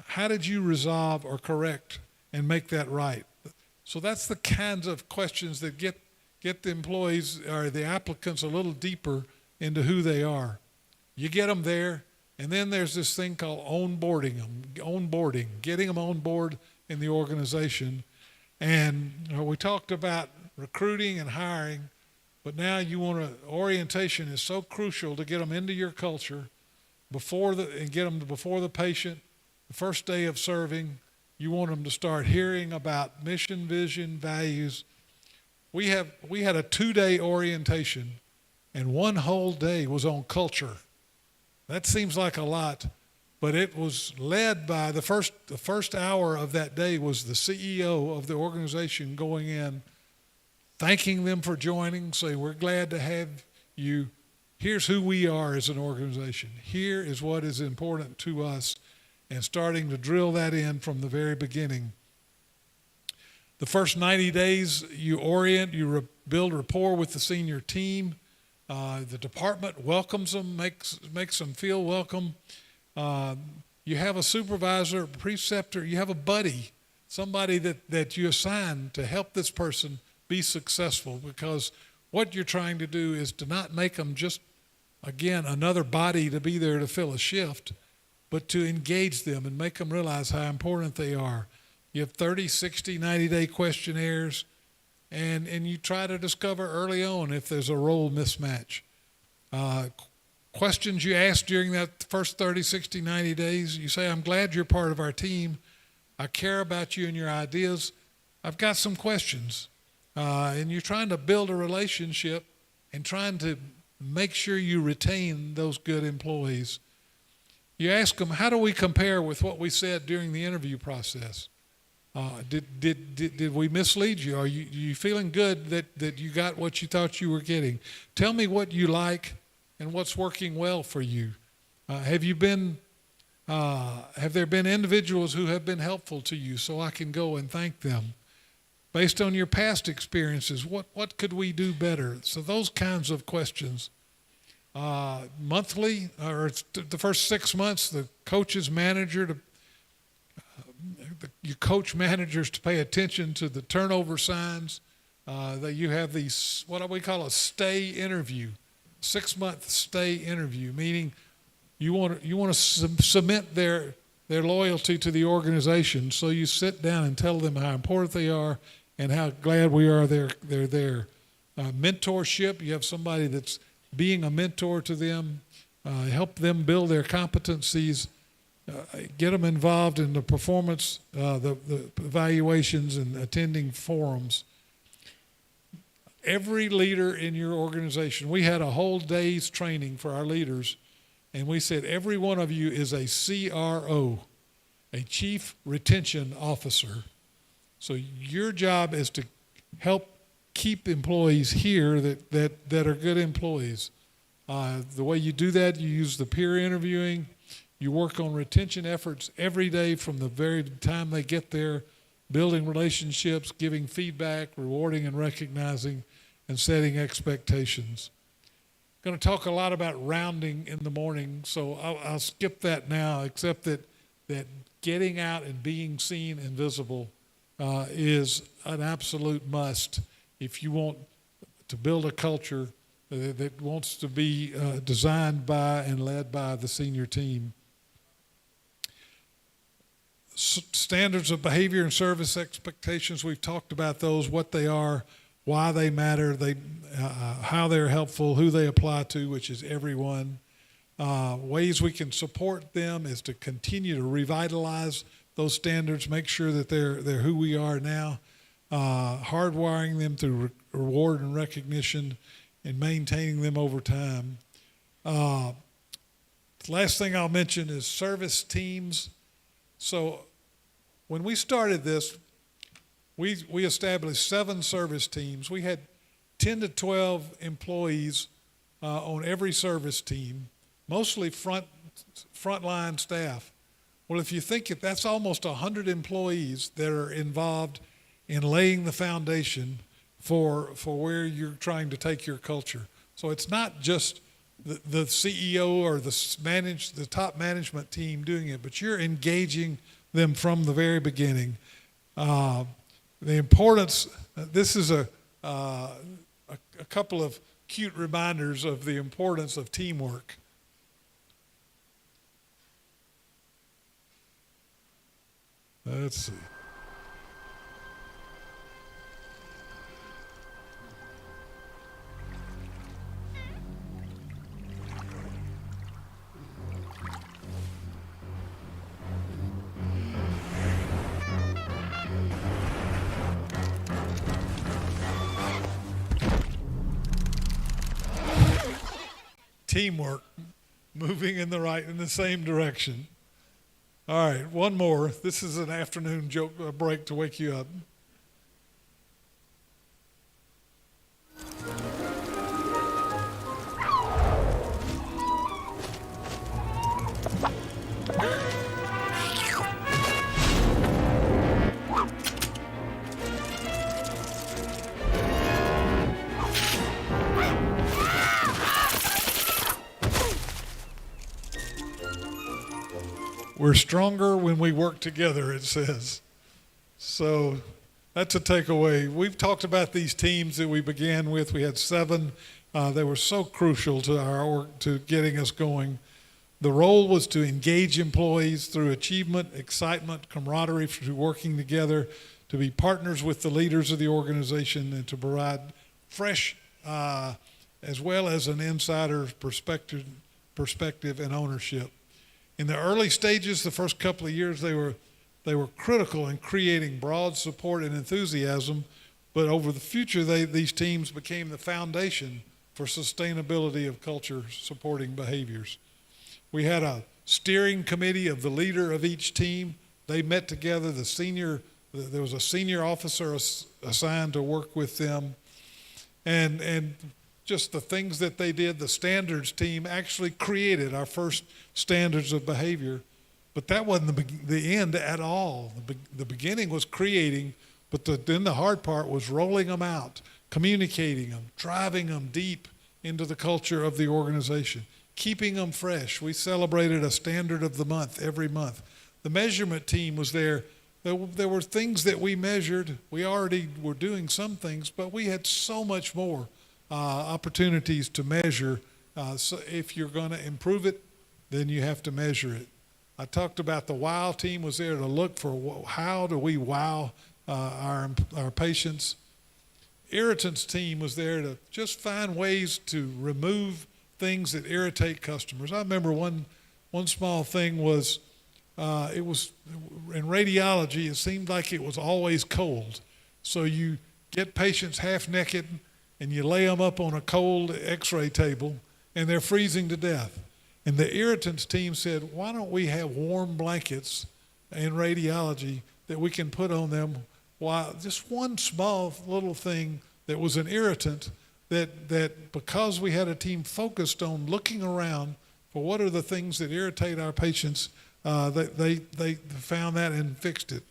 How did you resolve or correct and make that right? So that's the kinds of questions that get the employees or the applicants a little deeper into who they are. You get them there, and then there's this thing called onboarding, getting them on board in the organization. And we talked about recruiting and hiring, but now orientation is so crucial to get them into your culture and get them before the patient. The first day of serving, you want them to start hearing about mission, vision, values. We had a 2-day orientation, and 1 whole day was on culture. That seems like a lot, but it was led by the first hour of that day was the CEO of the organization going in, thanking them for joining, saying, we're glad to have you. Here's who we are as an organization. Here is what is important to us, and starting to drill that in from the very beginning. The first 90 days, you build rapport with the senior team. The department welcomes them, makes them feel welcome. You have a supervisor, preceptor, you have a buddy, somebody that you assign to help this person be successful, because what you're trying to do is to not make them just, again, another body to be there to fill a shift, but to engage them and make them realize how important they are. You have 30, 60, 90-day questionnaires, and you try to discover early on if there's a role mismatch. Questions you ask during that first 30, 60, 90 days, you say, I'm glad you're part of our team. I care about you and your ideas. I've got some questions. And you're trying to build a relationship and trying to make sure you retain those good employees. You ask them, how do we compare with what we said during the interview process? Did we mislead you? Are you feeling good that you got what you thought you were getting? Tell me what you like and what's working well for you. Have there been individuals who have been helpful to you so I can go and thank them? Based on your past experiences, what could we do better? So those kinds of questions. Monthly, or the first 6 months, you coach managers to pay attention to the turnover signs. That you have these, what we call a stay interview, 6-month stay interview, meaning you want to cement their loyalty to the organization. So you sit down and tell them how important they are and how glad we are they're there. Mentorship, you have somebody that's being a mentor to them, help them build their competencies, get them involved in the performance, the evaluations and attending forums. Every leader in your organization, we had a whole day's training for our leaders, and we said every one of you is a CRO. a chief retention officer. So your job is to help keep employees here that are good employees. The way you do that, you use the peer interviewing. You work on retention efforts every day from the very time they get there, building relationships, giving feedback, rewarding and recognizing, and setting expectations. I'm going to talk a lot about rounding in the morning, so I'll skip that now, except that getting out and being seen and visible is an absolute must if you want to build a culture that wants to be designed by and led by the senior team. Standards of behavior and service expectations, we've talked about those, what they are, why they matter, how they're helpful, who they apply to, which is everyone. Ways we can support them is to continue to revitalize those standards, make sure that they're who we are now, hardwiring them through reward and recognition, and maintaining them over time. The last thing I'll mention is service teams. So when we started this, we established 7 service teams. We had 10 to 12 employees on every service team, mostly frontline staff. Well, if you think it, that's almost 100 employees that are involved in laying the foundation for where you're trying to take your culture. So it's not just the CEO or the top management team doing it, but you're engaging them from the very beginning. The importance, this is a couple of cute reminders of the importance of teamwork. Let's see. Teamwork, moving in the same direction. All right, one more. This is an afternoon joke break to wake you up. We're stronger when we work together, it says. So that's a takeaway. We've talked about these teams that we began with. We had 7. They were so crucial to our work, to getting us going. The role was to engage employees through achievement, excitement, camaraderie, through working together, to be partners with the leaders of the organization, and to provide fresh as well as an insider perspective and ownership. In the early stages, the first couple of years, they were critical in creating broad support and enthusiasm, but over the future, these teams became the foundation for sustainability of culture supporting behaviors. We had a steering committee of the leader of each team. They met together. There was a senior officer assigned to work with them, and just the things that they did. The standards team actually created our first standards of behavior, but that wasn't the end at all. The beginning was creating, but then the hard part was rolling them out, communicating them, driving them deep into the culture of the organization, keeping them fresh. We celebrated a standard of the month every month. The measurement team was there. There were things that we measured. We already were doing some things, but we had so much more opportunities to measure. So if you're going to improve it, then you have to measure it. I talked about the WOW team was there to look for how do we wow our patients. Irritants team was there to just find ways to remove things that irritate customers. I remember one small thing was, it was in radiology, it seemed like it was always cold. So you get patients half naked and you lay them up on a cold x-ray table and they're freezing to death. And the irritants team said, why don't we have warm blankets in radiology that we can put on them. While just one small little thing that was an irritant, that because we had a team focused on looking around for what are the things that irritate our patients, they found that and fixed it.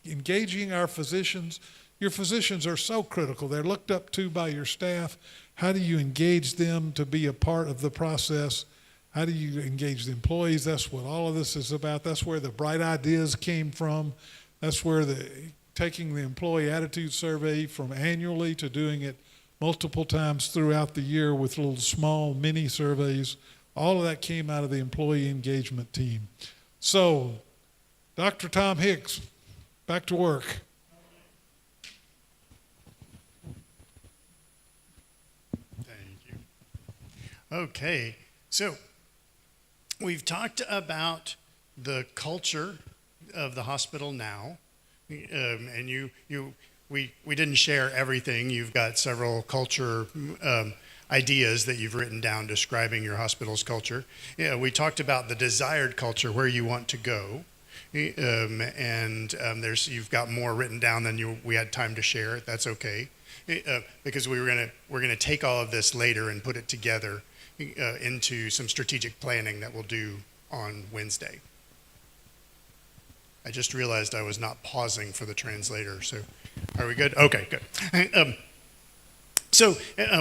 Engaging our physicians. Your physicians are so critical. They're looked up to by your staff. How do you engage them to be a part of the process? How do you engage the employees? That's what all of this is about. That's where the bright ideas came from. That's where taking the employee attitude survey from annually to doing it multiple times throughout the year with little small mini surveys. All of that came out of the employee engagement team. So, Dr. Tom Hicks, back to work. Thank you. Okay, so we've talked about the culture of the hospital now, and we didn't share everything. You've got several culture ideas that you've written down describing your hospital's culture. Yeah, we talked about the desired culture, where you want to go, and you've got more written down than we had time to share. That's okay, because we're gonna take all of this later and put it together into some strategic planning that we'll do on Wednesday. I just realized I was not pausing for the translator, so are we good? Okay, good. So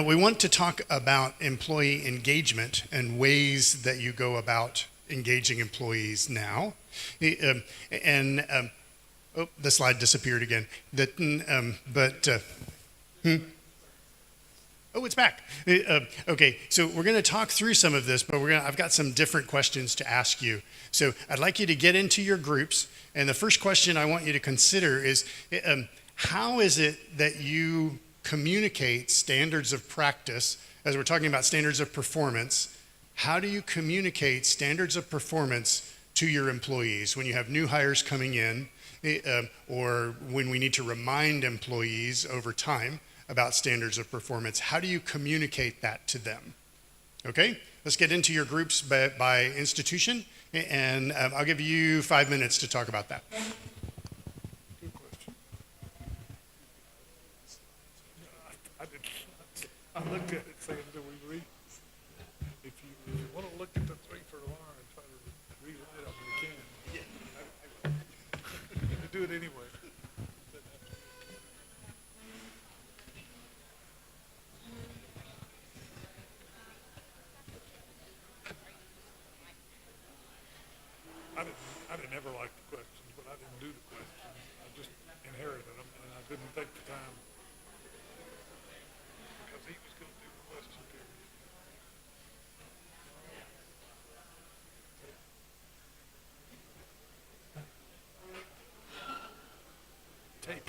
we want to talk about employee engagement and ways that you go about engaging employees now. The slide disappeared again. Oh, it's back. Okay, so we're going to talk through some of this, but I've got some different questions to ask you. So I'd like you to get into your groups, and the first question I want you to consider is, how is it that you communicate standards of practice, as we're talking about standards of performance? How do you communicate standards of performance to your employees when you have new hires coming in, or when we need to remind employees over time about standards of performance? How do you communicate that to them? Okay, let's get into your groups by institution, and I'll give you 5 minutes to talk about that. Good question. I looked at it saying, do we read? If you want to look at the 3 for alarm and try to rewrite them, you can. You do it anyway. I didn't ever like the questions, but I didn't do the questions. I just inherited them, and I didn't take the time because he was going to do the question period. Tape.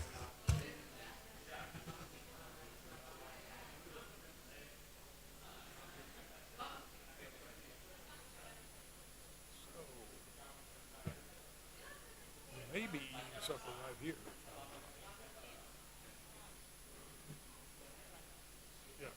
Maybe eating supper right here. Yeah.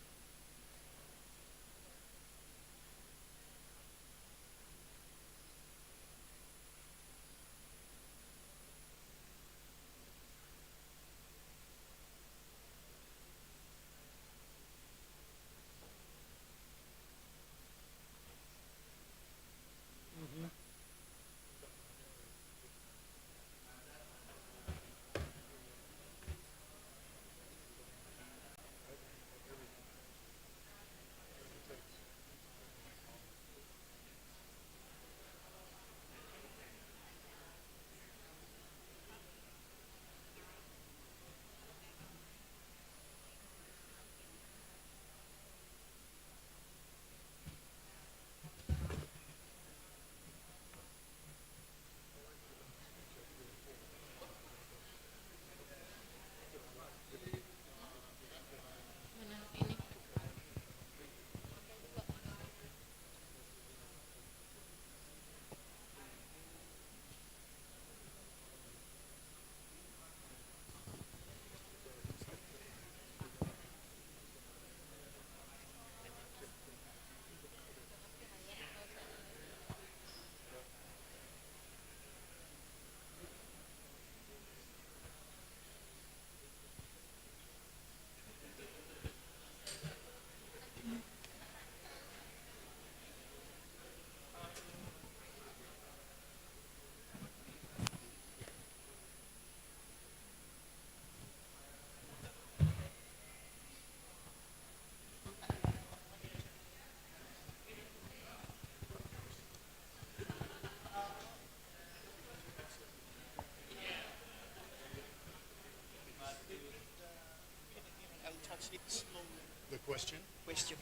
question?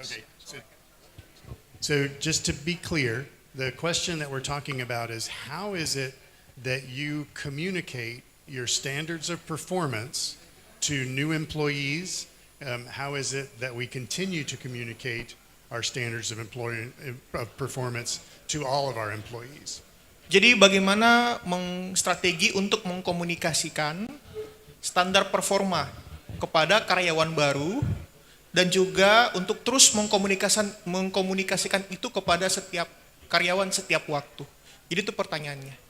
Okay. So just to be clear, the question that we're talking about is how is it that you communicate your standards of performance to new employees? How is it that we continue to communicate our standards of performance to all of our employees? Jadi bagaimana strategi untuk mengkomunikasikan standar performa kepada karyawan baru dan juga untuk terus mengkomunikasikan itu kepada setiap karyawan setiap waktu. Jadi itu pertanyaannya.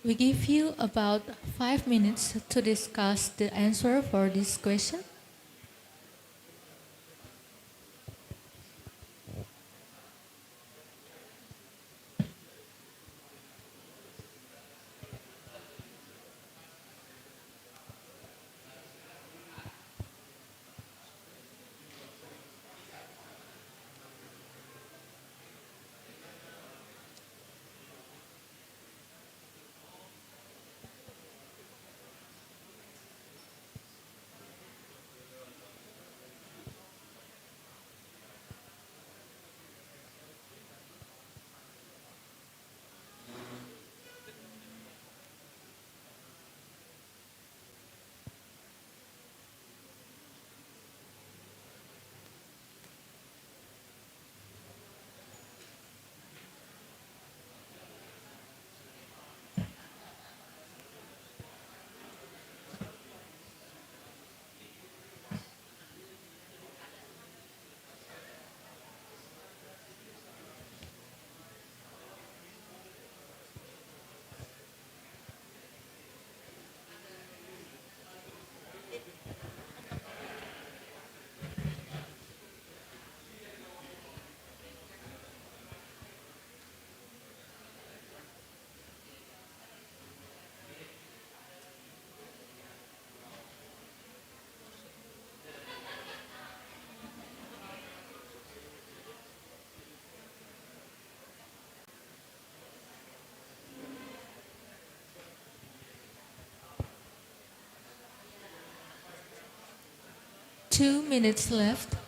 We give you about 5 minutes to discuss the answer for this question. Two minutes left.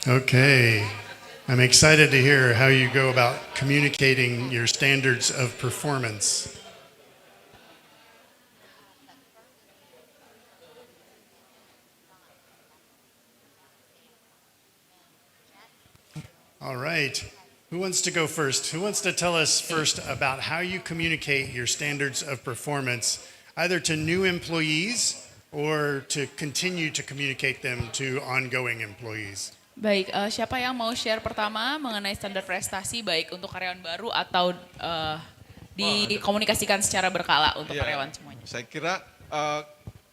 Okay. I'm excited to hear how you go about communicating your standards of performance. All right. Who wants to go first? Who wants to tell us first about how you communicate your standards of performance, either to new employees or to continue to communicate them to ongoing employees? Baik, siapa yang mau share pertama mengenai standar prestasi baik untuk karyawan baru atau dikomunikasikan secara berkala untuk Iya, karyawan semuanya? Saya kira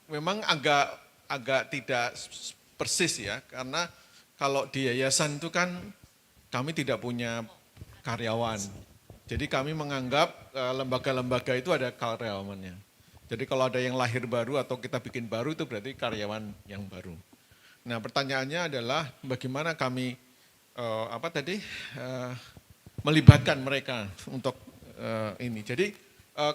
memang agak tidak persis ya, karena kalau di yayasan itu kan kami tidak punya karyawan. Jadi kami menganggap lembaga-lembaga itu ada karyawannya. Jadi kalau ada yang lahir baru atau kita bikin baru itu berarti karyawan yang baru. Nah pertanyaannya adalah bagaimana kami melibatkan mereka untuk ini. Jadi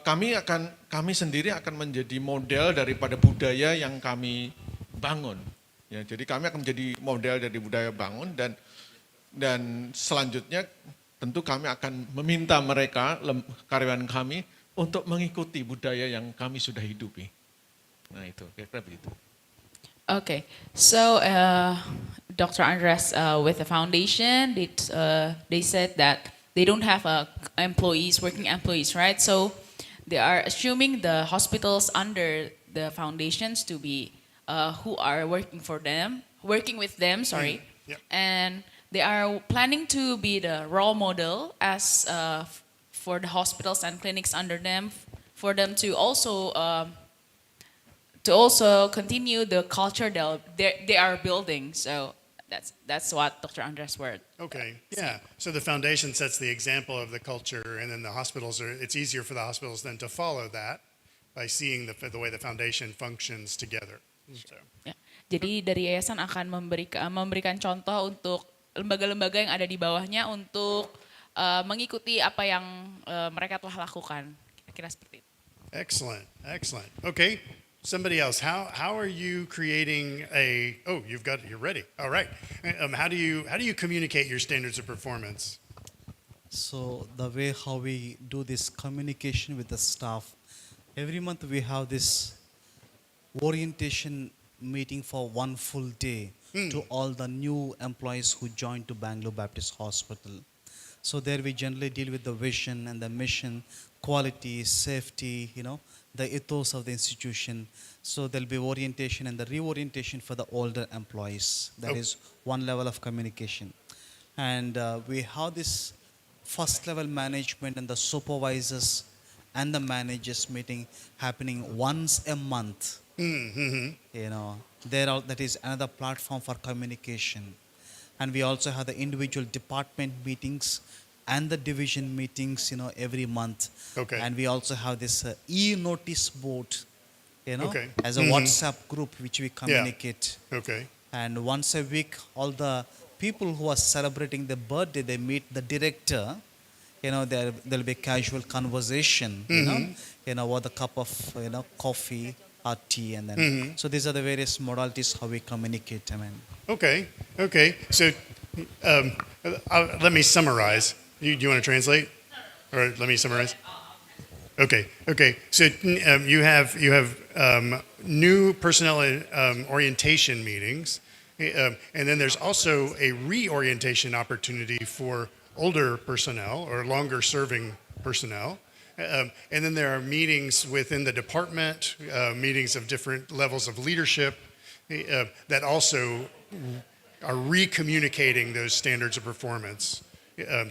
kami sendiri akan menjadi model daripada budaya yang kami bangun. Ya, jadi kami akan menjadi model dari budaya bangun dan selanjutnya tentu kami akan meminta mereka karyawan kami untuk mengikuti budaya yang kami sudah hidupi. Nah itu kira-kira begitu. Okay, so Dr. Andres with the foundation, they said that they don't have working employees, right? So they are assuming the hospitals under the foundations to be who are working with them, sorry, Yep. and they are planning to be the role model as for the hospitals and clinics under them, for them to also continue the culture they are building. So that's what Dr. Andres word. Okay, yeah. So the foundation sets the example of the culture, and then the hospitals it's easier for the hospitals then to follow that by seeing the way the foundation functions together. So. Ya. Jadi dari yayasan akan memberikan contoh untuk lembaga-lembaga yang ada di bawahnya untuk mengikuti apa yang mereka telah lakukan. Kira-kira seperti itu. Excellent, excellent. Okay, somebody else. How are you creating you're ready. All right. How do you communicate your standards of performance? So the way how we do this communication with the staff, every month we have this orientation meeting for one full day to all the new employees who joined to Bangalore Baptist Hospital. So there we generally deal with the vision and the mission, quality, safety, the ethos of the institution. So there'll be orientation and the reorientation for the older employees. That is one level of communication. And we have this first level management and the supervisors and the managers meeting happening once a month. That is another platform for communication. And we also have the individual department meetings and the division meetings, every month. Okay. And we also have this e-notice board, as a Mhm. WhatsApp group which we communicate. Okay. And once a week, all the people who are celebrating their birthday, they meet the director. There'll be casual conversation, with a cup of, coffee or tea, and then. So these are the various modalities how we communicate. Okay. So let me summarize. Do you want to translate, or let me summarize? Okay. So you have new personnel orientation meetings, and then there's also a reorientation opportunity for older personnel or longer serving personnel. And then there are meetings within the department, meetings of different levels of leadership that also are re-communicating those standards of performance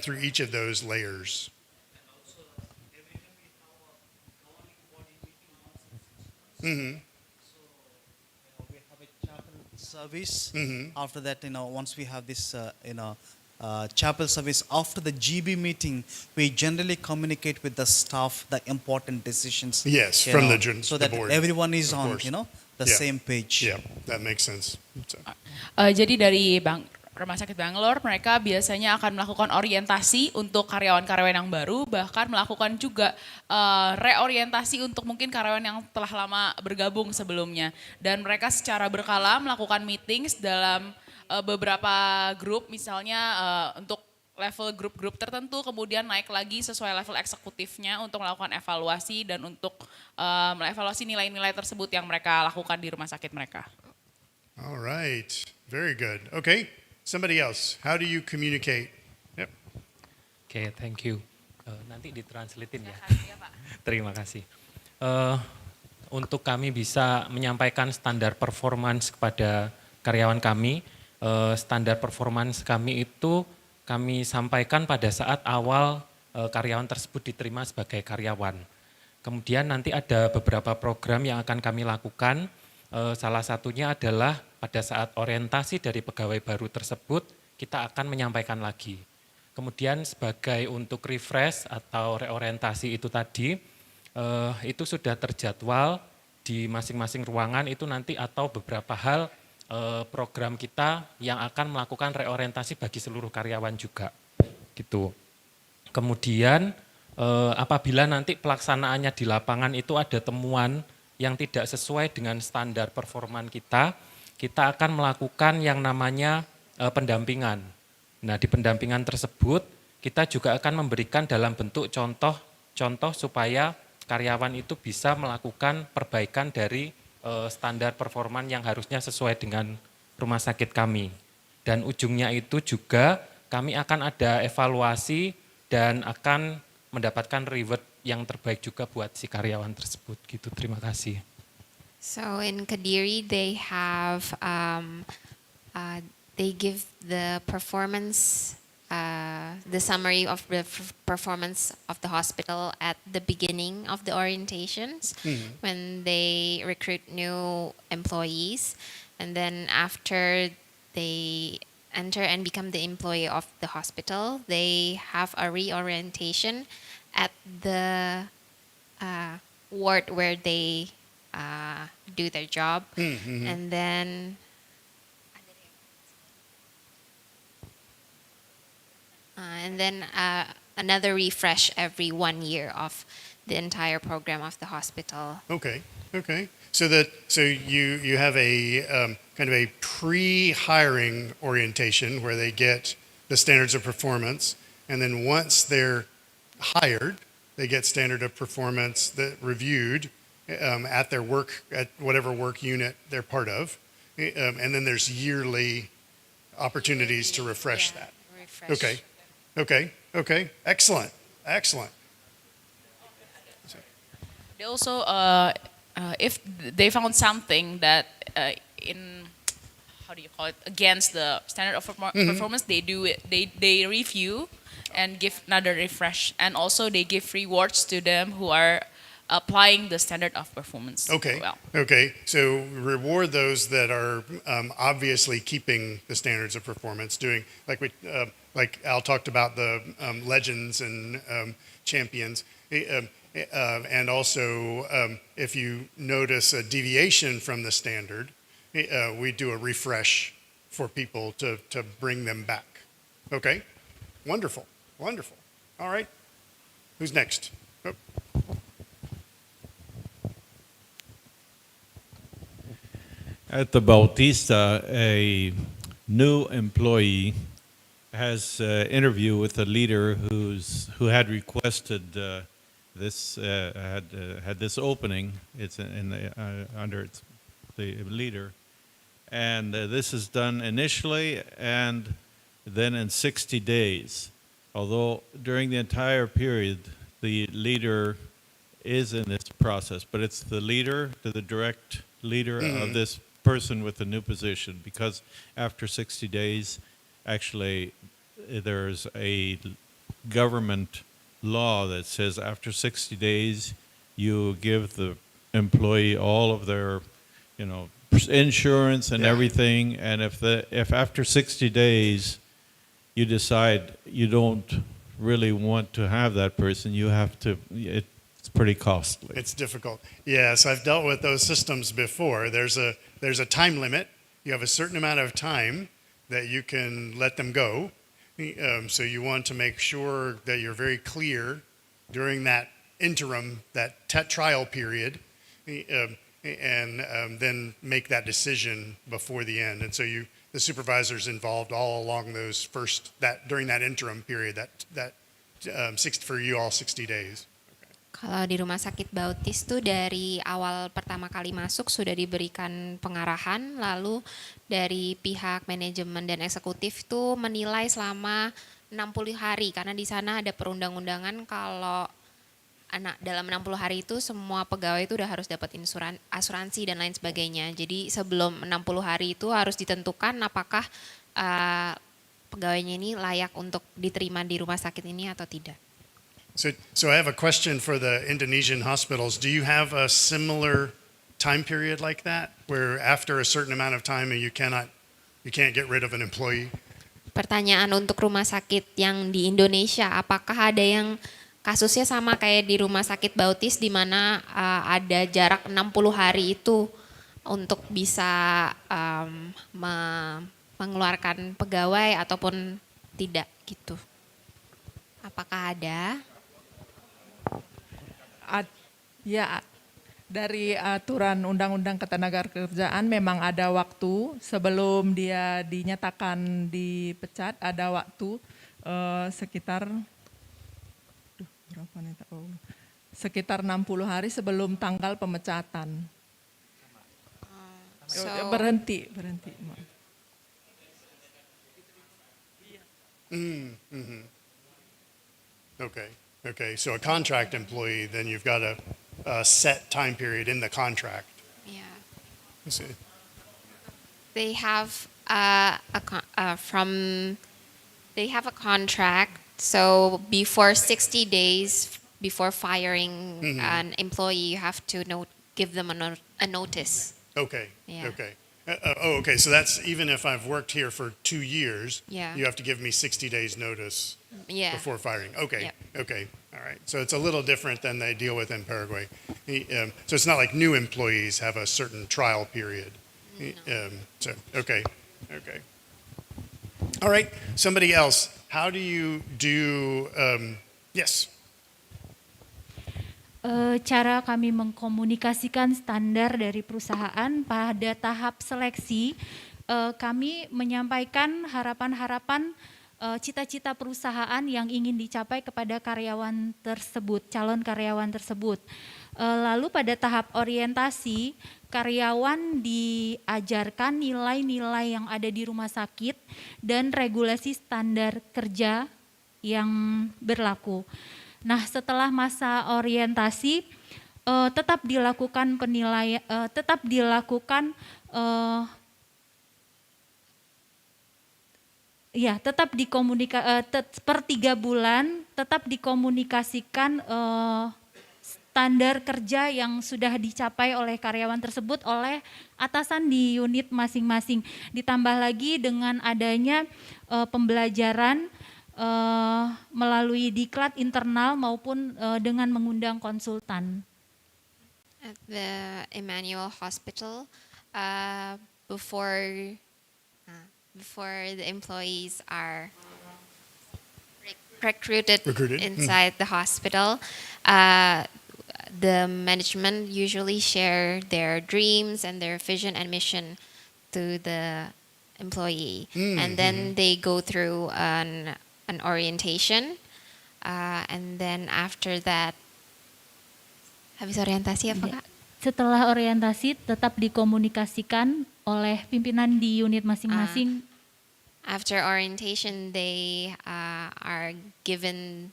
through each of those layers. We have a chapel service. After that, once we have this, chapel service, after the GB meeting, we generally communicate with the staff the important decisions. Yes, from the so the that board, everyone is of on, course. the same page. Yeah, that makes sense. So. Jadi dari Rumah Sakit Bangalore, mereka biasanya akan melakukan orientasi untuk karyawan-karyawan yang baru, bahkan melakukan juga reorientasi untuk mungkin karyawan yang telah lama bergabung sebelumnya. Dan mereka secara berkala melakukan meetings dalam beberapa grup, misalnya untuk level grup-grup tertentu, kemudian naik lagi sesuai level eksekutifnya untuk melakukan evaluasi dan untuk mengevaluasi nilai-nilai tersebut yang mereka lakukan di rumah sakit mereka. All right, very good. Okay, somebody else. How do you communicate Oke, thank you. Nanti ditranslatein ya. Terima kasih. Untuk kami bisa menyampaikan standar performance kepada karyawan kami, standar performance kami itu kami sampaikan pada saat awal karyawan tersebut diterima sebagai karyawan. Kemudian nanti ada beberapa program yang akan kami lakukan, salah satunya adalah pada saat orientasi dari pegawai baru tersebut, kita akan menyampaikan lagi. Kemudian sebagai untuk refresh atau reorientasi itu tadi, itu sudah terjadwal di masing-masing ruangan itu nanti atau beberapa hal program kita yang akan melakukan reorientasi bagi seluruh karyawan juga. Gitu. Kemudian apabila nanti pelaksanaannya di lapangan itu ada temuan yang tidak sesuai dengan standar performan kita, kita akan melakukan yang namanya pendampingan. Nah, di pendampingan tersebut kita juga akan memberikan dalam bentuk contoh supaya karyawan itu bisa melakukan perbaikan dari standar performan yang harusnya sesuai dengan rumah sakit kami. Dan ujungnya itu juga kami akan ada evaluasi dan akan mendapatkan reward yang terbaik juga buat si karyawan tersebut gitu. Terima kasih. So in Kediri they have they give the performance, the summary of the performance of the hospital at the beginning of the orientations when they recruit new employees, and then after they enter and become the employee of the hospital, they have a reorientation at the ward where they do their job, and then another refresh every 1 year of the entire program of the hospital. Okay. So you have a kind of a pre-hiring orientation where they get the standards of performance, and then once they're hired, they get standard of performance that reviewed at their work, at whatever work unit they're part of, and then there's yearly opportunities to refresh that. Refresh. Okay. Excellent. They also, if they found something that in, how do you call it, against the standard of performance, they do it. They review and give another refresh, and also they give rewards to them who are applying the standard of performance. Okay. So reward those that are obviously keeping the standards of performance, doing like Al talked about the legends and champions, and also if you notice a deviation from the standard, we do a refresh for people to bring them back. Okay, wonderful. All right, who's next? Oh. At the Bautista, a new employee has interview with a leader who had requested this had this opening. It's under the leader, and this is done initially and then in 60 days. Although during the entire period, the leader is in this process, but it's the leader, the direct leader of this person with the new position, because after 60 days, actually, there's a government law that says after 60 days, you give the employee all of their, insurance and everything. And if after 60 days you decide you don't really want to have that person, you have to. It's pretty costly. It's difficult. Yes, I've dealt with those systems before. There's a time limit. You have a certain amount of time that you can let them go. So you want to make sure that you're very clear during that interim, that trial period, and then make that decision before the end. And so the supervisor's involved all along during that interim period, for you all 60 days. Kalau di Rumah Sakit Bautis tuh dari awal pertama kali masuk sudah diberikan pengarahan, lalu dari pihak manajemen dan eksekutif tuh menilai selama 60 hari karena di sana ada perundang-undangan kalau dalam 60 hari itu semua pegawai itu udah harus dapat asuransi dan lain sebagainya. Jadi sebelum 60 hari itu harus ditentukan apakah pegawainya ini layak untuk diterima di rumah sakit ini atau tidak. So I have a question for the Indonesian hospitals. Do you have a similar time period like that, where after a certain amount of time you can't get rid of an employee? Pertanyaan untuk rumah sakit yang di Indonesia, apakah ada yang kasusnya sama kayak di rumah sakit Bautis di mana ada jarak 60 hari itu untuk bisa mengeluarkan pegawai ataupun tidak gitu. Apakah ada? Ya, dari aturan Undang-Undang Ketenagakerjaan memang ada waktu sebelum dia dinyatakan dipecat, ada waktu sekitar sekitar 60 hari sebelum tanggal pemecatan. Berhenti. Okay. So a contract employee, then you've got a set time period in the contract. Yeah. I see. They have they have a contract. So before 60 days before firing an employee, you have to give them a notice. Okay. Yeah. Okay. Okay. So that's even if I've worked here for 2 years, Yeah. you have to give me 60 days notice Yeah. before firing. Okay. Yep. Okay. All right. So it's a little different than they deal with in Paraguay. So it's not like new employees have a certain trial period. Okay. All right. Somebody else. How do you do? Yes. Cara kami mengkomunikasikan standar dari perusahaan pada tahap seleksi, kami menyampaikan harapan-harapan cita-cita perusahaan yang ingin dicapai kepada karyawan tersebut, calon karyawan tersebut. Lalu pada tahap orientasi, karyawan diajarkan nilai-nilai yang ada di rumah sakit dan regulasi standar kerja yang berlaku. Nah, setelah masa orientasi tetap dilakukan penilaian, per 3 bulan tetap dikomunikasikan standar kerja yang sudah dicapai oleh karyawan tersebut oleh atasan di unit masing-masing. Ditambah lagi dengan adanya pembelajaran melalui diklat internal maupun dengan mengundang konsultan. At the Emmanuel Hospital, before the employees are recruited. Inside the hospital, the management usually share their dreams and their vision and mission to the employee, and then they go through an orientation, and then after that, habis orientasi apa Kak? Setelah orientasi tetap dikomunikasikan oleh pimpinan di unit masing-masing. After orientation, they are given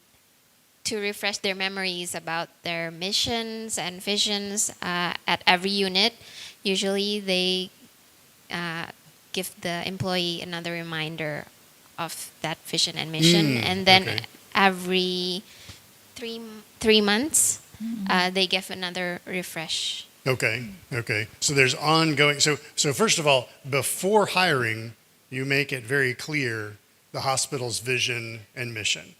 to refresh their memories about their missions and visions at every unit. Usually they give the employee another reminder of that vision and mission, and then every three months they give another refresh. Okay. So there's ongoing. So first of all, before hiring, you make it very clear the hospital's vision and mission.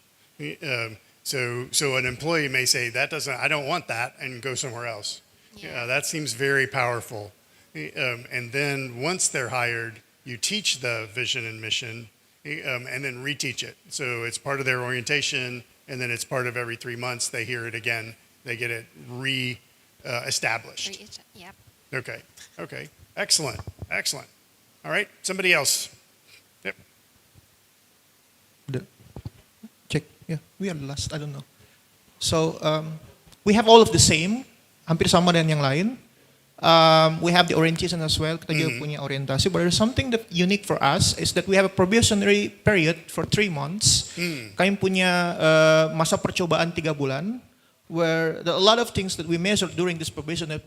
So an employee may say I don't want that, and go somewhere else. Yeah, that seems very powerful. And then once they're hired, you teach the vision and mission, and then reteach it. So it's part of their orientation, and then it's part of every 3 months they hear it again. They get it established. Yep. Okay. Excellent. All right. Somebody else. Yep. Check. Yeah, we are last. I don't know. So we have all of the same, hampir sama dengan yang lain. We have the orientation as well. Kita juga punya orientasi. But there's something that unique for us is that we have a probationary period for 3 months. Kami punya masa percobaan 3 bulan, where there are a lot of things that we measure during this probationary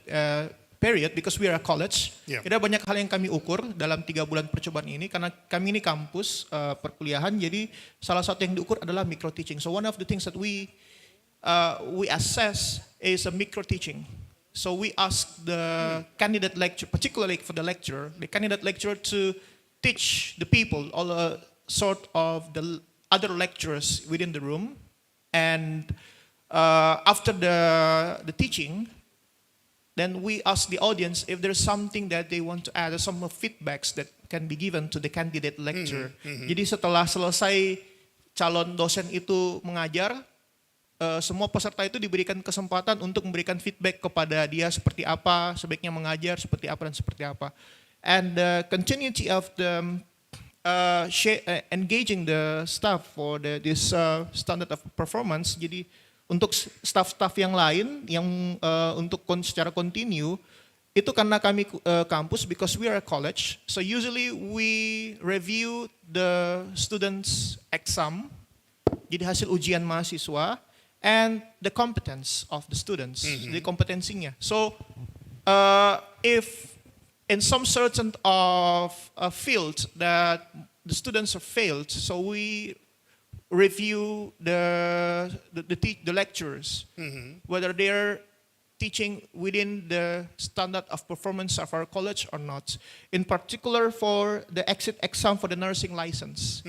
period because we are a college. Ada banyak hal yang kami ukur dalam 3 bulan percobaan ini karena kami ini kampus perkuliahan. Jadi salah satu yang diukur adalah micro teaching. So one of the things that we assess is a micro teaching. So we ask the candidate lecturer, particularly for the lecturer, the candidate lecturer to teach the people all sort of the other lecturers within the room, and after the teaching, then we ask the audience if there's something that they want to add, or some feedbacks that can be given to the candidate lecturer. Jadi setelah selesai calon dosen itu mengajar, semua peserta itu diberikan kesempatan untuk memberikan feedback kepada dia seperti apa, sebaiknya mengajar, seperti apa, dan seperti apa. And the continuity of the engaging the staff for this standard of performance, jadi untuk staff-staff yang lain yang untuk secara kontinu, itu karena kami kampus, because we are a college, so usually we review the students' exam, jadi hasil ujian mahasiswa, and the competence of the students, the kompetensinya. So, if in some certain of field that the students have failed, so we review the lecturers, whether they're teaching within the standard of performance of our college or not. In particular, for the exit exam for the nursing license.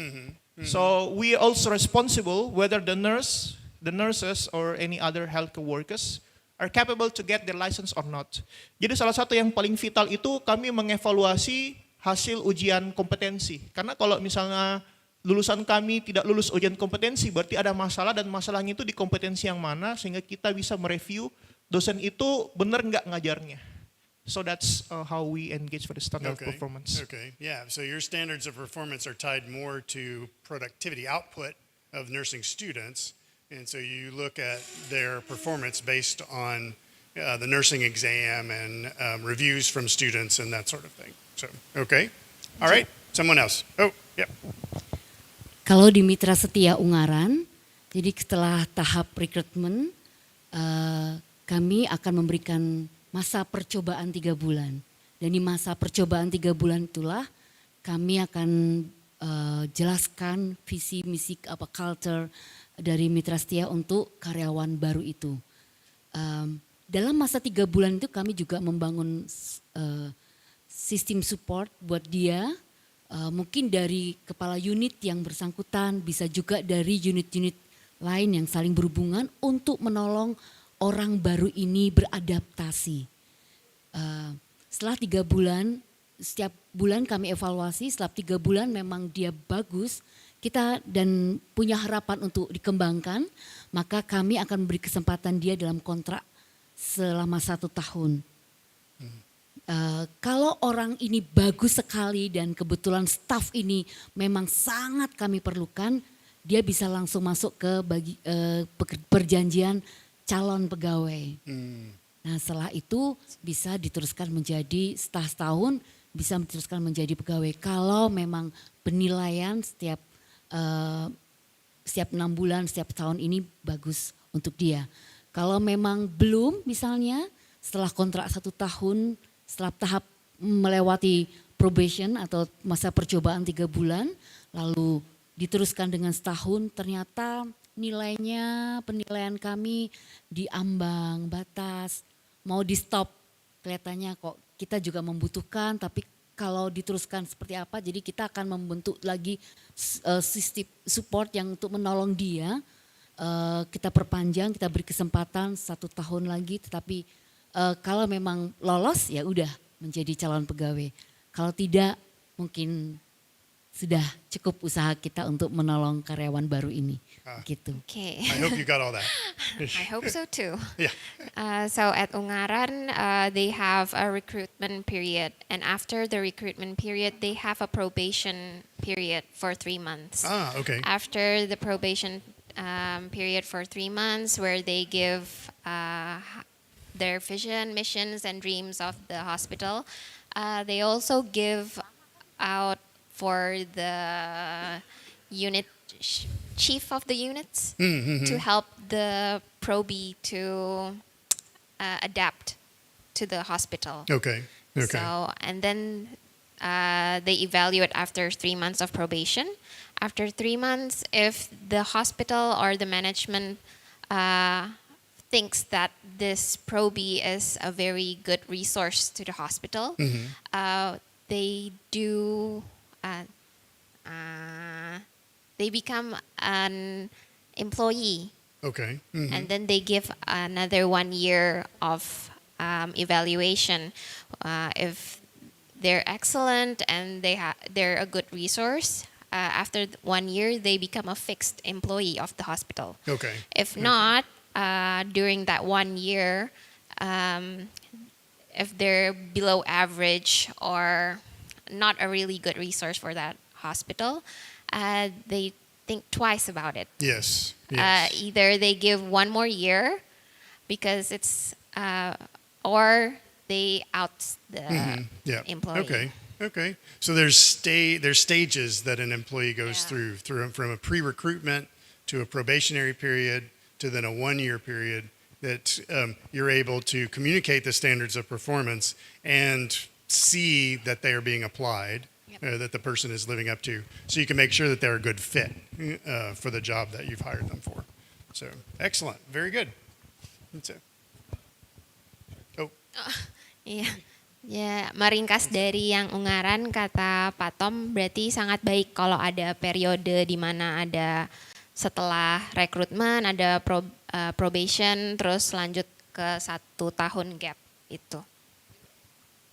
So we are also responsible whether the nurses or any other healthcare workers are capable to get their license or not. Jadi salah satu yang paling vital itu kami mengevaluasi hasil ujian kompetensi. Karena kalau misalnya lulusan kami tidak lulus ujian kompetensi, berarti ada masalah, dan masalahnya itu di kompetensi yang mana, sehingga kita bisa mereview dosen itu benar nggak ngajarnya. So that's how we engage for the standard of performance. Okay, yeah. So your standards of performance are tied more to productivity output of nursing students. And so you look at their performance based on the nursing exam and reviews from students and that sort of thing. So, okay. All right. Someone else. Oh, yeah. Kalau di Mitra Setia Ungaran, jadi setelah tahap rekrutmen, kami akan memberikan masa percobaan 3 bulan. Dan di masa percobaan 3 bulan itulah kami akan jelaskan visi misi culture dari Mitra Setia untuk karyawan baru itu. Dalam masa 3 bulan itu kami juga membangun sistem support buat dia, mungkin dari kepala unit yang bersangkutan, bisa juga dari unit-unit lain yang saling berhubungan untuk menolong orang baru ini beradaptasi. Setelah 3 bulan, setiap bulan kami evaluasi, setelah 3 bulan memang dia bagus, kita dan punya harapan untuk dikembangkan, maka kami akan memberi kesempatan dia dalam kontrak selama 1 tahun. Kalau orang ini bagus sekali dan kebetulan staff ini memang sangat kami perlukan, dia bisa langsung masuk ke perjanjian calon pegawai. Nah setelah itu bisa diteruskan menjadi setelah setahun bisa diteruskan menjadi pegawai. Kalau memang penilaian setiap 6 bulan, setiap tahun ini bagus untuk dia. Kalau memang belum, misalnya setelah kontrak 1 tahun, setelah tahap melewati probation atau masa percobaan 3 bulan, lalu diteruskan dengan setahun, ternyata penilaian kami di ambang batas, mau di stop, kelihatannya kok kita juga membutuhkan, tapi kalau diteruskan seperti apa, jadi kita akan membentuk lagi sistem support yang untuk menolong dia. Kita perpanjang, kita beri kesempatan 1 tahun lagi, tetapi kalau memang lolos ya udah menjadi calon pegawai. Kalau tidak mungkin sudah cukup usaha kita untuk menolong karyawan baru ini. Gitu. Okay. I hope you got all that. I hope so too. Yeah. So at Ungaran, they have a recruitment period, and after the recruitment period, they have a probation period for 3 months. Okay. After the probation period for 3 months, where they give their vision, missions, and dreams of the hospital. They also give out for the unit chief of the units to help the probie to adapt to the hospital. Okay. Okay. So, and then they evaluate after 3 months of probation. After 3 months, if the hospital or the management thinks that this probie is a very good resource to the hospital, they do they become an employee. Okay. And then they give another 1 year of evaluation. If they're excellent and they're a good resource, after 1 year they become a fixed employee of the hospital. Okay. If not, during that 1 year, if they're below average or not a really good resource for that hospital, they think twice about it. Yes. Either they give 1 more year because it's, or they out the employee. Okay. Okay. So there's stages that an employee goes through from a pre-recruitment to a probationary period to then a 1 year period that you're able to communicate the standards of performance and see that they are being applied, that the person is living up to, so you can make sure that they're a good fit for the job that you've hired them for. So excellent. Very good. That's it. Iya, ya meringkas dari yang Ungaran kata Pak Tom berarti sangat baik kalau ada periode di mana ada setelah rekrutmen ada probation terus lanjut ke 1 tahun gap itu.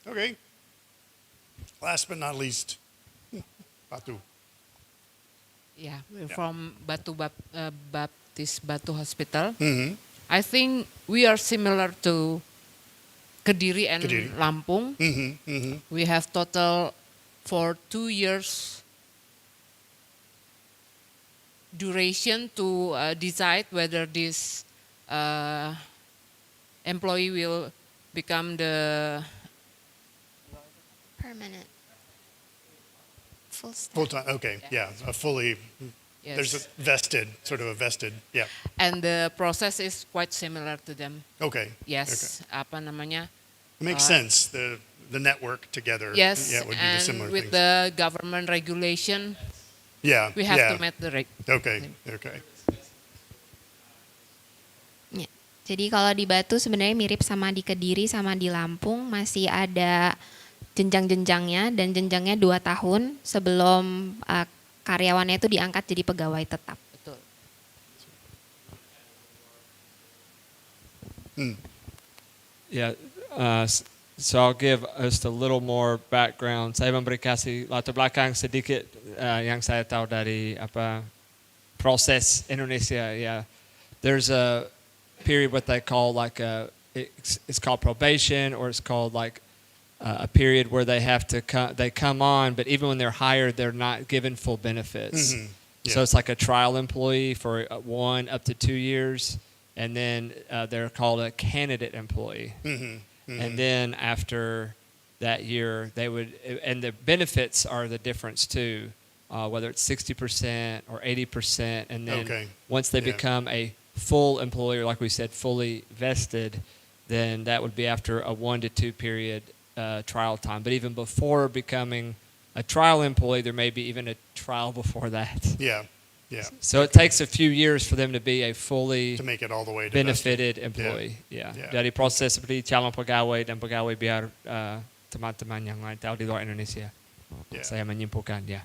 Okay. Last but not least, Batu. Yeah, we're from Baptist Batu Hospital. Mm-hmm. I think we are similar to Kediri and Lampung. We have total for 2 years duration to decide whether this employee will become the permanent Full time. Okay. Yeah. A fully. Yes. There's a vested, sort of a vested. Yeah. And the process is quite similar to them. Okay. Yes. Apa namanya? It makes sense. The network together. Yes. Yeah, would be the similar and with things. the government regulation. Yeah. We have to meet the reg. Okay. Okay. Ya. Jadi kalau di Batu sebenarnya mirip sama di Kediri sama di Lampung, masih ada jenjang-jenjangnya dan jenjangnya 2 tahun sebelum karyawannya itu diangkat jadi pegawai tetap. Betul. Yeah, so I'll give us a little more background. Saya memberi kasih latar belakang sedikit yang saya tahu dari proses Indonesia. Yeah, there's a period what they call like it's called probation, or it's called like a period where they have to they come on, but even when they're hired, they're not given full benefits. Mm-hmm. Yeah. So it's like a trial employee for 1 up to 2 years, and then they're called a candidate employee. Mm-hmm. Mm-hmm. And then after that year, they would, and the benefits are the difference too, whether it's 60% or 80%, and then once they become a full employer, like we said, fully vested, then that would be after a 1 to 2 period trial time. But even before becoming a trial employee, there may be even a trial before that. Yeah, yeah. So it takes a few years for them to be a fully to make it all the way to benefited vested. employee. Yeah. Yeah. Dari proses seperti calon pegawai dan pegawai biar teman-teman yang lain tahu di luar Indonesia. Yeah. Saya menyimpulkan, ya.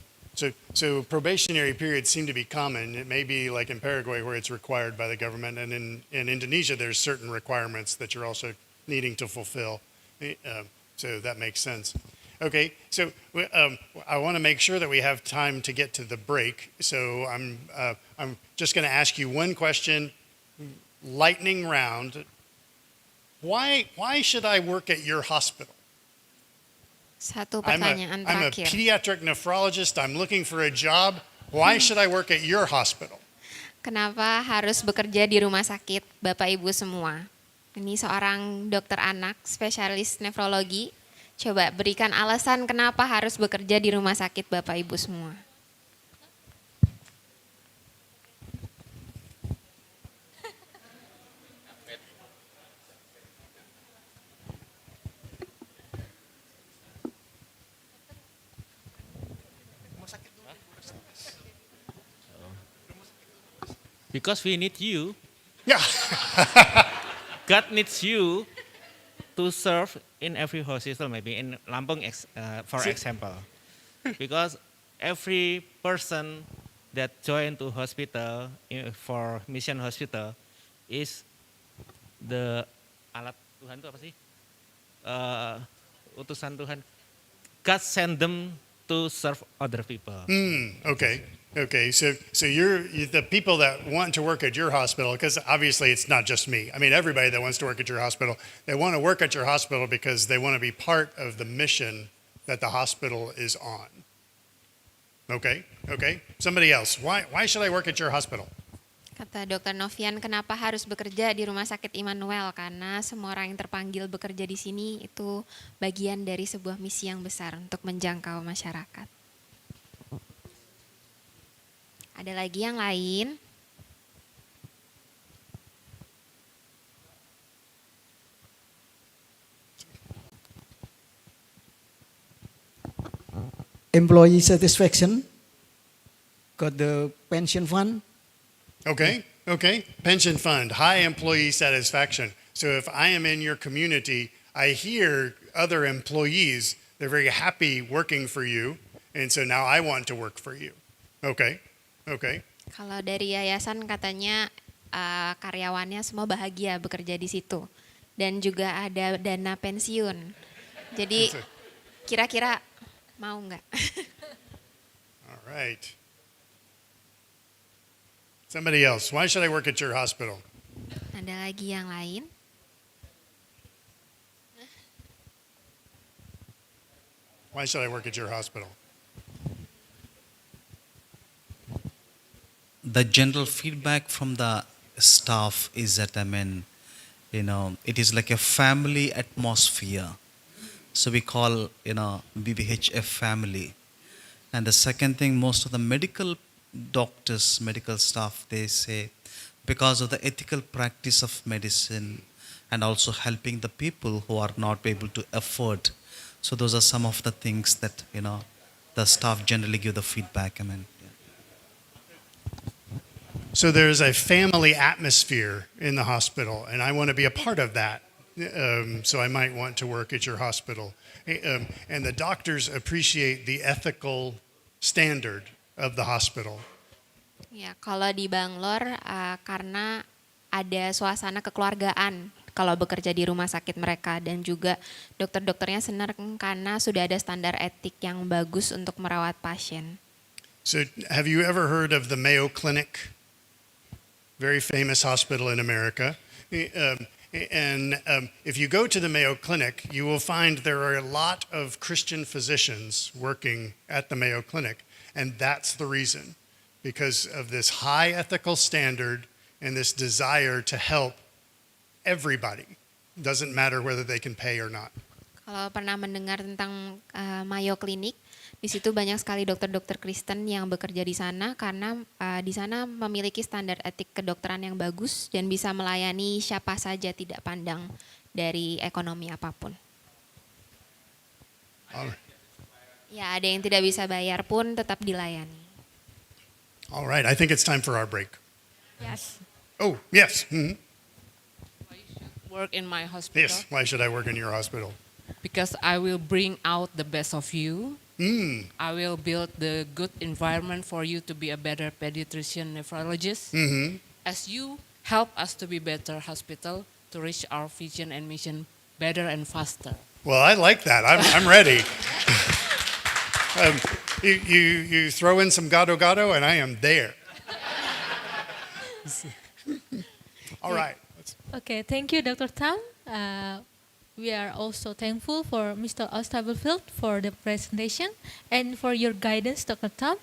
So probationary periods seem to be common. It may be like in Paraguay where it's required by the government, and in Indonesia there's certain requirements that you're also needing to fulfill. So that makes sense. Okay, so I want to make sure that we have time to get to the break. So I'm just going to ask you one question, lightning round. Why should I work at your hospital? Satu pertanyaan I'm a terakhir. pediatric nephrologist. I'm looking for a job. Why should I work at your hospital? Kenapa harus bekerja di rumah sakit Bapak Ibu semua? Ini seorang dokter anak, spesialis nefrologi. Coba berikan alasan kenapa harus bekerja di rumah sakit Bapak Ibu semua. Because we need you. Yeah. God needs you to serve in every hospital, maybe in Lampung, for example. Because every person that join to hospital for mission hospital is the alat Tuhan itu apa sih? Utusan Tuhan. God send them to serve other people. Okay. Okay. So you're the people that want to work at your hospital, because obviously it's not just me. I mean, everybody that wants to work at your hospital, they want to work at your hospital because they want to be part of the mission that the hospital is on. Okay. Okay. Somebody else. Why should I work at your hospital? Kata Dr. Novian, kenapa harus bekerja di Rumah Sakit Immanuel? Karena semua orang yang terpanggil bekerja di sini itu bagian dari sebuah misi yang besar untuk menjangkau masyarakat. Ada lagi yang lain? Employee satisfaction, got the pension fund. Okay. Okay. Pension fund, high employee satisfaction. So if I am in your community, I hear other employees, they're very happy working for you. And so now I want to work for you. Okay. Okay. Kalau dari yayasan katanya karyawannya semua bahagia bekerja di situ. Dan juga ada dana pensiun. Jadi kira-kira mau nggak? All right. Somebody else. Why should I work at your hospital? Ada lagi yang lain? Why should I work at your hospital? The general feedback from the staff is that, it is like a family atmosphere. So we call, BBHF family. And the second thing, most of the medical doctors, medical staff, they say, because of the ethical practice of medicine and also helping the people who are not able to afford. So those are some of the things that, the staff generally give the feedback. So there's a family atmosphere in the hospital, and I want to be a part of that. So I might want to work at your hospital. And the doctors appreciate the ethical standard of the hospital. Ya, kalau di Bangalore karena ada suasana kekeluargaan kalau bekerja di rumah sakit mereka, dan juga dokter-dokternya senang karena sudah ada standar etik yang bagus untuk merawat pasien. So have you ever heard of the Mayo Clinic? Very famous hospital in America. And if you go to the Mayo Clinic, you will find there are a lot of Christian physicians working at the Mayo Clinic. And that's the reason, because of this high ethical standard and this desire to help everybody. Doesn't matter whether they can pay or not. Kalau pernah mendengar tentang Mayo Clinic, di situ banyak sekali dokter-dokter Kristen yang bekerja di sana karena di sana memiliki standar etik kedokteran yang bagus dan bisa melayani siapa saja, tidak pandang dari ekonomi apapun. Ya, ada yang tidak bisa bayar pun tetap dilayani. All right, I think it's time for our break. Yes. Oh, yes. Mm-hmm. Work in my hospital. Yes, why should I work in your hospital? Because I will bring out the best of you. I will build the good environment for you to be a better pediatrician nephrologist. As you help us to be better hospital to reach our vision and mission better and faster. Well, I like that. I'm ready. You throw in some gado-gado and I am there. All right. Okay, thank you, Dr. Tam. We are also thankful for Mr. Ostabelfield for the presentation and for your guidance, Dr. Tam.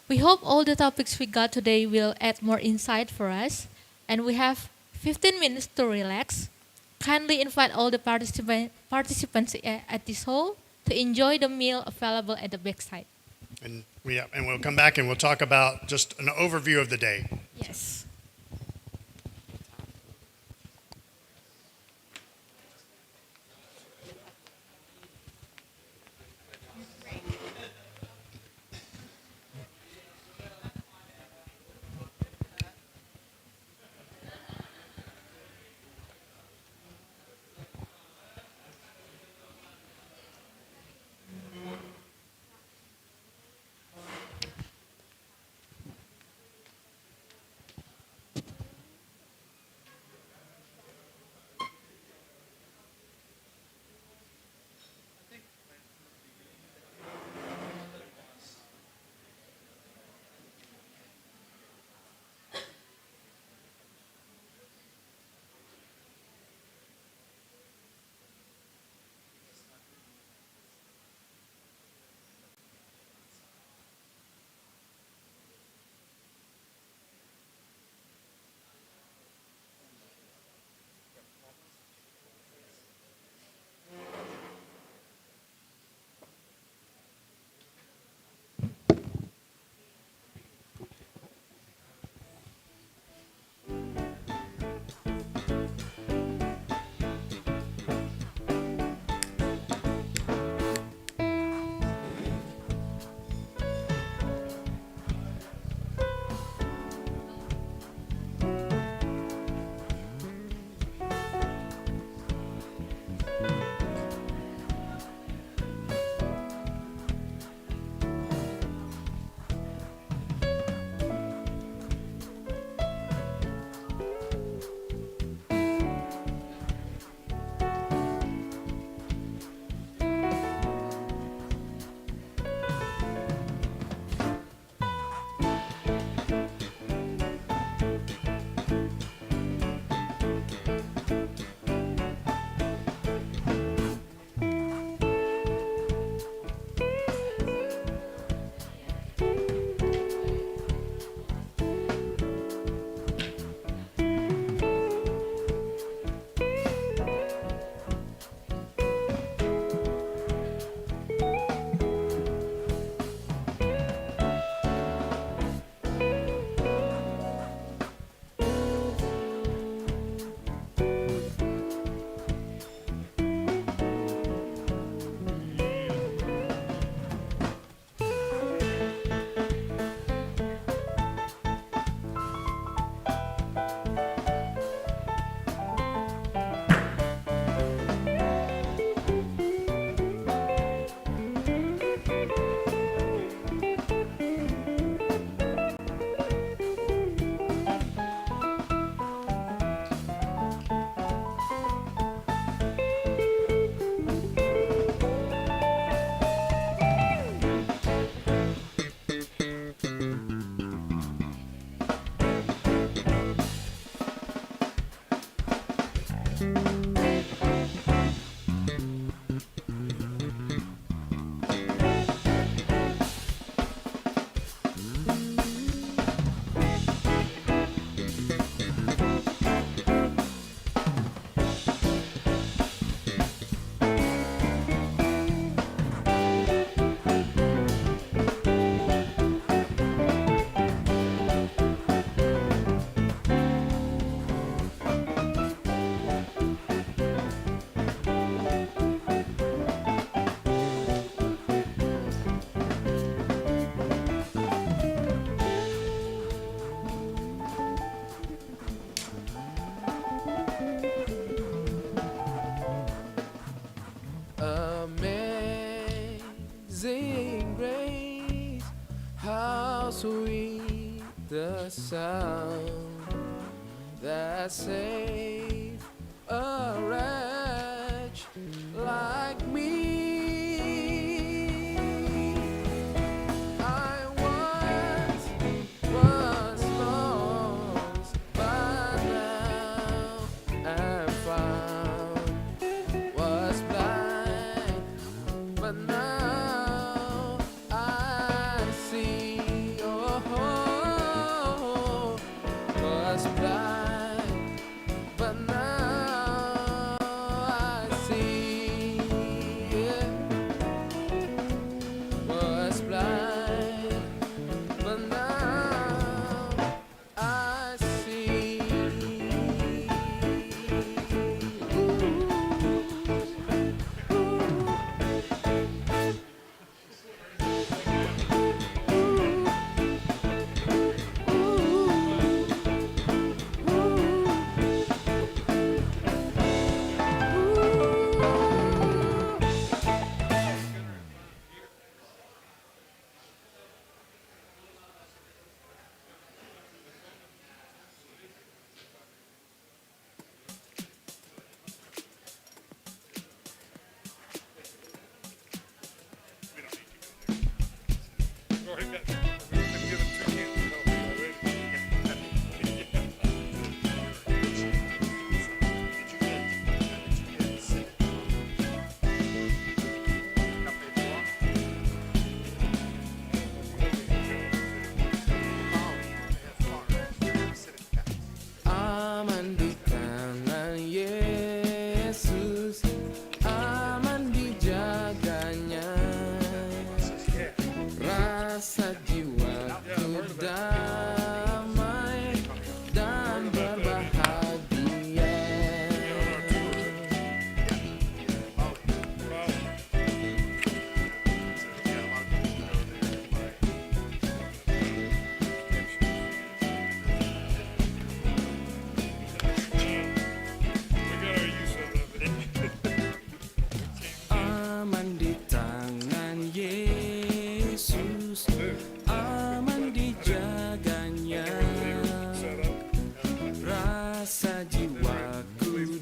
We hope all the topics we got today will add more insight for us. And we have 15 minutes to relax. kindly invite all the participants at this hall to enjoy the meal available at the backside. And we'll come back and we'll talk about just an overview of the day. Yes. Amazing grace, how sweet the sound that saved a wretch like me. I once was lost, but now am found. Was blind, but now I see. Oh, was blind, but now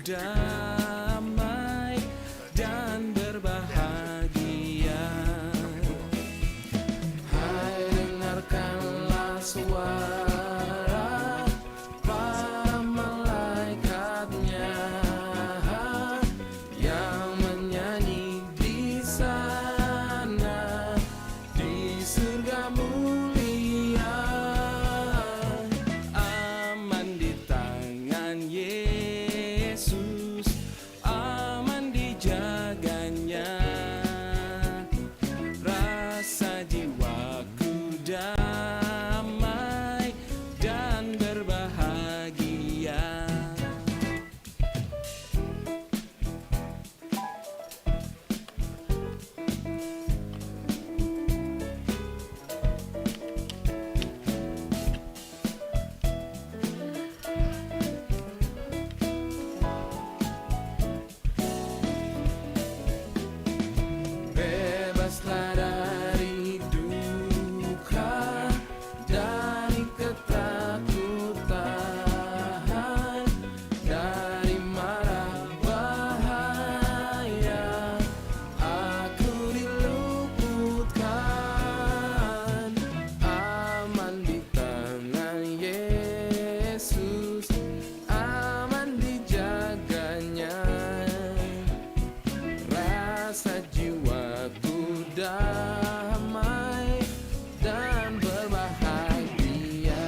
damai dan berbahagia. Hai, dengarkanlah suara para malaikatnya yang menyanyi di sana di surga mulia. Aman di tangan Yesus, aman dijaganya. Rasa jiwaku damai dan berbahagia. Bebaslah dari duka, dari ketakutan, dari mara bahaya. Aku diluputkan, aman di tangan Yesus, aman dijaganya. Rasa jiwaku damai dan berbahagia.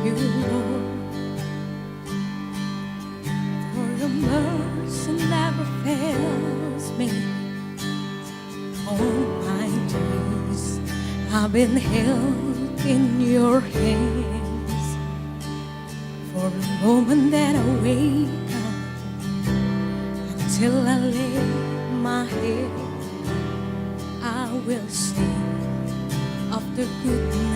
You, Lord, for your mercy never fails me. All my days I've been held in your hands. For a moment that I wake up until I lay my head, I will sing of the goodness